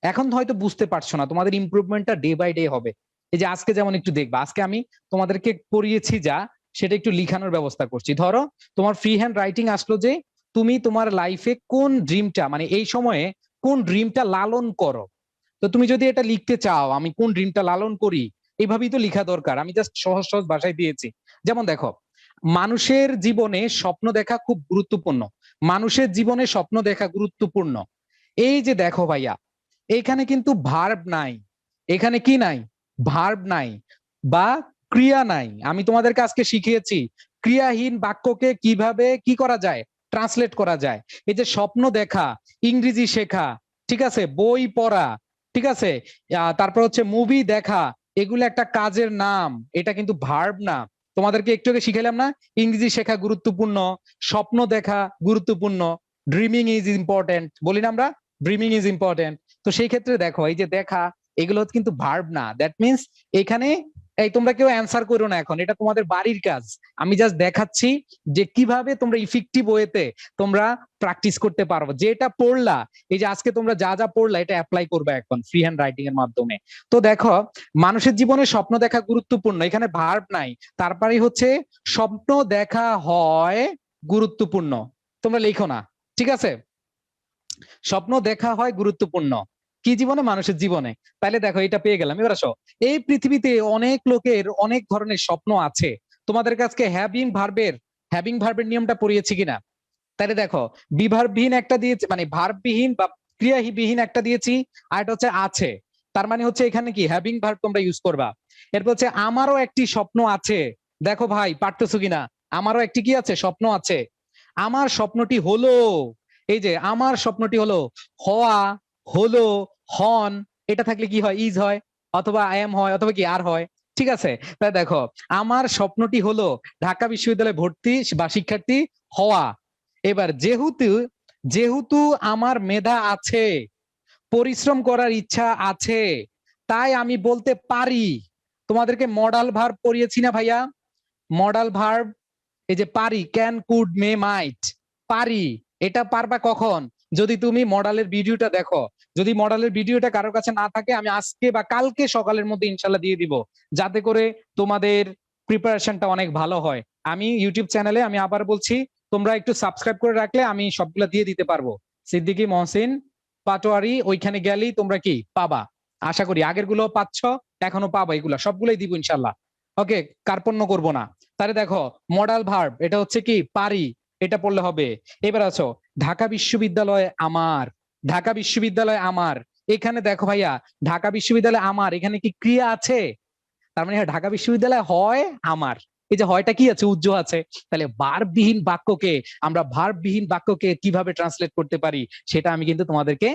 এখন হয়তো বুঝতে পারছো না, তোমাদের ইমপ্রুভমেন্টটা ডে বাই ডে হবে। এই যে আজকে যেমন একটু দেখবা, আজকে আমি তোমাদেরকে পড়িয়েছি যা, সেটা একটু লিখানোর ব্যবস্থা করছি। ধরো তোমার ফ্রি হ্যান্ড রাইটিং আসলো যে তুমি তোমার লাইফে কোন ড্রিমটা, মানে এই সময়ে কোন ড্রিমটা লালন করো। তো তুমি যদি এটা লিখতে চাও, আমি কোন ড্রিমটা লালন করি, এইভাবেই তো লিখা দরকার। আমি জাস্ট সহজ সহজ ভাষায় দিয়েছি। যেমন দেখো, মানুষের জীবনে স্বপ্ন দেখা খুব গুরুত্বপূর্ণ। মানুষের জীবনে স্বপ্ন দেখা গুরুত্বপূর্ণ। এই যে দেখো ভাইয়া, এখানে কিন্তু ভার্ব নাই। এখানে কি নাই? ভার্ব নাই বা ক্রিয়া নাই। আমি তোমাদেরকে আজকে শিখিয়েছি ক্রিয়াহীন বাক্যকে কিভাবে কি করা যায়, ট্রান্সলেট করা যায়। এই যে স্বপ্ন দেখা, ইংরেজি শেখা, ঠিক আছে, বই পড়া, ঠিক আছে, তারপর হচ্ছে মুভি দেখা, এগুলো একটা কাজের নাম, এটা কিন্তু ভার্ব না। তোমাদেরকে একটু আগে শিখাইলাম না, ইংরেজি শেখা গুরুত্বপূর্ণ, স্বপ্ন দেখা গুরুত্বপূর্ণ, ড্রিমিং ইজ ইম্পর্টেন্ট বলি না আমরা, ড্রিমিং ইজ ইম্পর্টেন্ট। তো সেই ক্ষেত্রে দেখো, এই যে দেখা, এগুলো কিন্তু ভার্ব না। দ্যাট মিনস এখানে এই তোমরা কেউ অ্যান্সার করো না, এখন এটা তোমাদের বাড়ির কাজ। আমি জাস্ট দেখাচ্ছি যে কিভাবে তোমরা ইফেক্টিভ ওয়েতে তোমরা প্র্যাকটিস করতে পারবো। যেটা পড়লা, এই যে আজকে তোমরা যা যা পড়লা, এটা অ্যাপ্লাই করবে এখন ফ্রি হ্যান্ড রাইটিং এর মাধ্যমে। তো দেখো, মানুষের জীবনে স্বপ্ন দেখা গুরুত্বপূর্ণ, এখানে ভার্ব নাই। তারপরে হচ্ছে স্বপ্ন দেখা হয় গুরুত্বপূর্ণ, তোমরা লিখো না, ঠিক আছে? স্বপ্ন দেখা হয় গুরুত্বপূর্ণ কি জীবনে? মানুষের জীবনে। তাহলে দেখো, এটা পেয়ে গেলাম। এবার আসো, এই পৃথিবীতে অনেক লোকের অনেক ধরনের স্বপ্ন আছে। তোমাদের কাছে হ্যাভিং ভার্বের নিয়মটা পড়িয়েছি কিনা? তাহলে দেখো বিভার্ববিহীন একটা দিয়েছি, মানে ভার্ববিহীন বা ক্রিয়াবিহীন একটা দিয়েছি, আর এটা হচ্ছে আছে। তার মানে হচ্ছে এখানে কি হ্যাভিং ভার্ব তোমরা ইউজ করবা। এরপর হচ্ছে আমারও একটি স্বপ্ন আছে। দেখো ভাই পারতেছো কিনা, আমারও একটি কি আছে, স্বপ্ন আছে। আমার স্বপ্নটি হলো, এই যে আমার স্বপ্নটি হলো, হওয়া, হলো, হন, এটা থাকলে কি হয়, ইজ হয়, অথবা আই এম হয়, অথবা কি আর হয়। ঠিক আছে, তাই দেখো আমার স্বপ্নটি হলো ঢাকা বিশ্ববিদ্যালয়ে ভর্তি বা শিক্ষার্থী হওয়া। এবার যেহেতু, যেহেতু আমার মেধা আছে, পরিশ্রম করার ইচ্ছা আছে, তাই আমি বলতে পারি। তোমাদেরকে মডাল ভার্ব পড়িয়েছি না ভাইয়া, মডাল ভার্ব, এই যে পারি, ক্যান, কুড, মে, মাইট, পারি। এটা পারবা কখন, যদি তুমি মডালের ভিডিওটা দেখো। যদি মডালের ভিডিওটা কারোর কাছে না থাকে, আমি আজকে বা কালকে সকালের মধ্যে ইনশাল্লাহ দিয়ে দিব, যাতে করে তোমাদের প্রিপারেশনটা অনেক ভালো হয়। আমি ইউটিউব চ্যানেলে, আমি আবার বলছি, তোমরা একটু সাবস্ক্রাইব করে রাখলে আমি সবগুলা দিয়ে দিতে পারবো। সিদ্দিকী মহসিন পাটোয়ারি, ওইখানে গেলেই তোমরা কি পাবা। আশা করি আগের গুলো পাচ্ছ, এখনো পাবা, এগুলা সবগুলোই দিব ইনশাল্লাহ। ওকে, কার্পণ্য করবো না। তাহলে দেখো মডাল ভার্ব এটা হচ্ছে কি পারি, এটা পড়লে হবে। এবার আছো ঢাকা বিশ্ববিদ্যালয় আমার, ঢাকা বিশ্ববিদ্যালয় আমার। এখানে দেখো ভাইয়া ঢাকা বিশ্ববিদ্যালয় আমার, এখানে কি ক্রিয়া আছে? তার মানে ঢাকা বিশ্ববিদ্যালয় হয় আমার, এই যে হয়টা কি আছে, উজ্জ্ব আছে। তাহলে ভার্ববিহীন বাক্যকে আমরা ভার্ববিহীন বাক্যকে কিভাবে ট্রান্সলেট করতে পারি, সেটা আমি কিন্তু তোমাদেরকে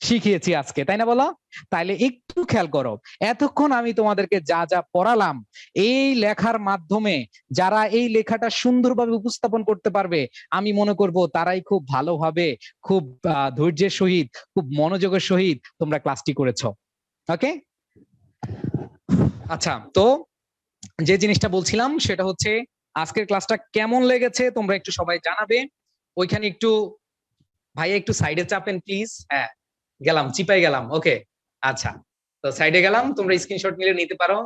শিখিয়েছি আজকে, তাই না বলো? তাইলে একটু খেয়াল করো, এতক্ষণ আমি তোমাদেরকে যা যা পড়ালাম, এই লেখার মাধ্যমে যারা এই লেখাটা সুন্দরভাবে উপস্থাপন করতে পারবে, আমি মনে করব তারাই খুব ভালোভাবে, খুব ধৈর্যের সহিত, খুব মনোযোগের সহিত তোমরা ক্লাসটি করেছো। ওকে, আচ্ছা, তো যে জিনিসটা বলছিলাম সেটা হচ্ছে আজকের ক্লাসটা কেমন লেগেছে তোমরা একটু সবাই জানাবে। ওইখানে একটু ভাইয়া একটু সাইডে চাপেন প্লিজ। হ্যাঁ, গেলাম, চিপাই গেলাম। ওকে, আচ্ছা, তো সাইডে গেলাম, তোমরা স্ক্রিনশট নিলে নিতে পারো।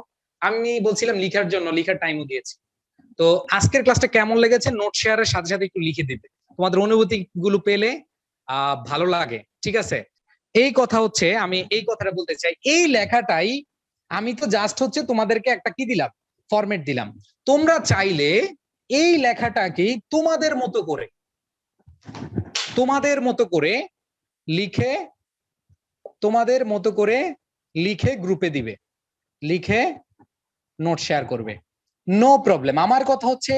আমি বলছিলাম লিখার জন্য, লিখার টাইমও দিয়েছি। তো আজকের ক্লাসটা কেমন লেগেছে নোট শেয়ারের সাথে সাথে একটু লিখে দিবে, তোমাদের অনুভূতি গুলো পেলে ভালো লাগে। ঠিক আছে, এই কথা হচ্ছে, আমি এই কথাটা বলতে চাই, এই লেখাটাই আমি তো জাস্ট হচ্ছে তোমাদেরকে একটা কি দিলাম, ফরম্যাট দিলাম। তোমরা চাইলে এই লেখাটাকে তোমাদের মতো করে, তোমাদের মতো করে লিখে, তোমাদের মতো করে লিখে গ্রুপে দিবে, লিখে নোট শেয়ার করবে, নো প্রবলেম। আমার কথা হচ্ছে,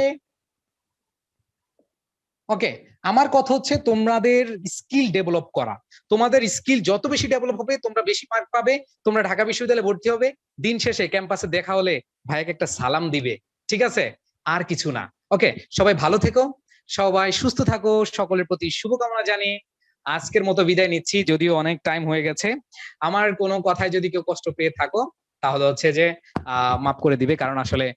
ওকে, আমার কথা হচ্ছে তোমাদের স্কিল ডেভেলপ করা। তোমাদের স্কিল যত বেশি ডেভেলপ হবে, তোমরা বেশি মার্ক পাবে, তোমরা ঢাকা বিশ্ববিদ্যালয়ে ভর্তি হবে, দিন শেষে ক্যাম্পাসে দেখা হলে ভাইকে একটা সালাম দিবে। ঠিক আছে, আর কিছু না। ওকে, সবাই ভালো থেকো, সবাই সুস্থ থাকো, সকলের প্রতি শুভকামনা জানিয়ে আজকের মতো বিদায় নিচ্ছি, যদিও অনেক টাইম হয়ে গেছে। আমার কোনো কথায় যদি কেউ কষ্ট পেয়ে থাকো, তাহলে হচ্ছে যে মাফ করে দিবে, কারণ আসলে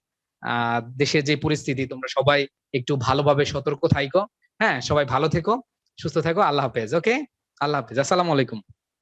দেশের যে পরিস্থিতি, তোমরা সবাই একটু ভালোভাবে সতর্ক থাইকো। হ্যাঁ, সবাই ভালো থেকো, সুস্থ থেকো, আল্লাহ হাফেজ। ওকে, আল্লাহ হাফেজ, আসসালামু আলাইকুম।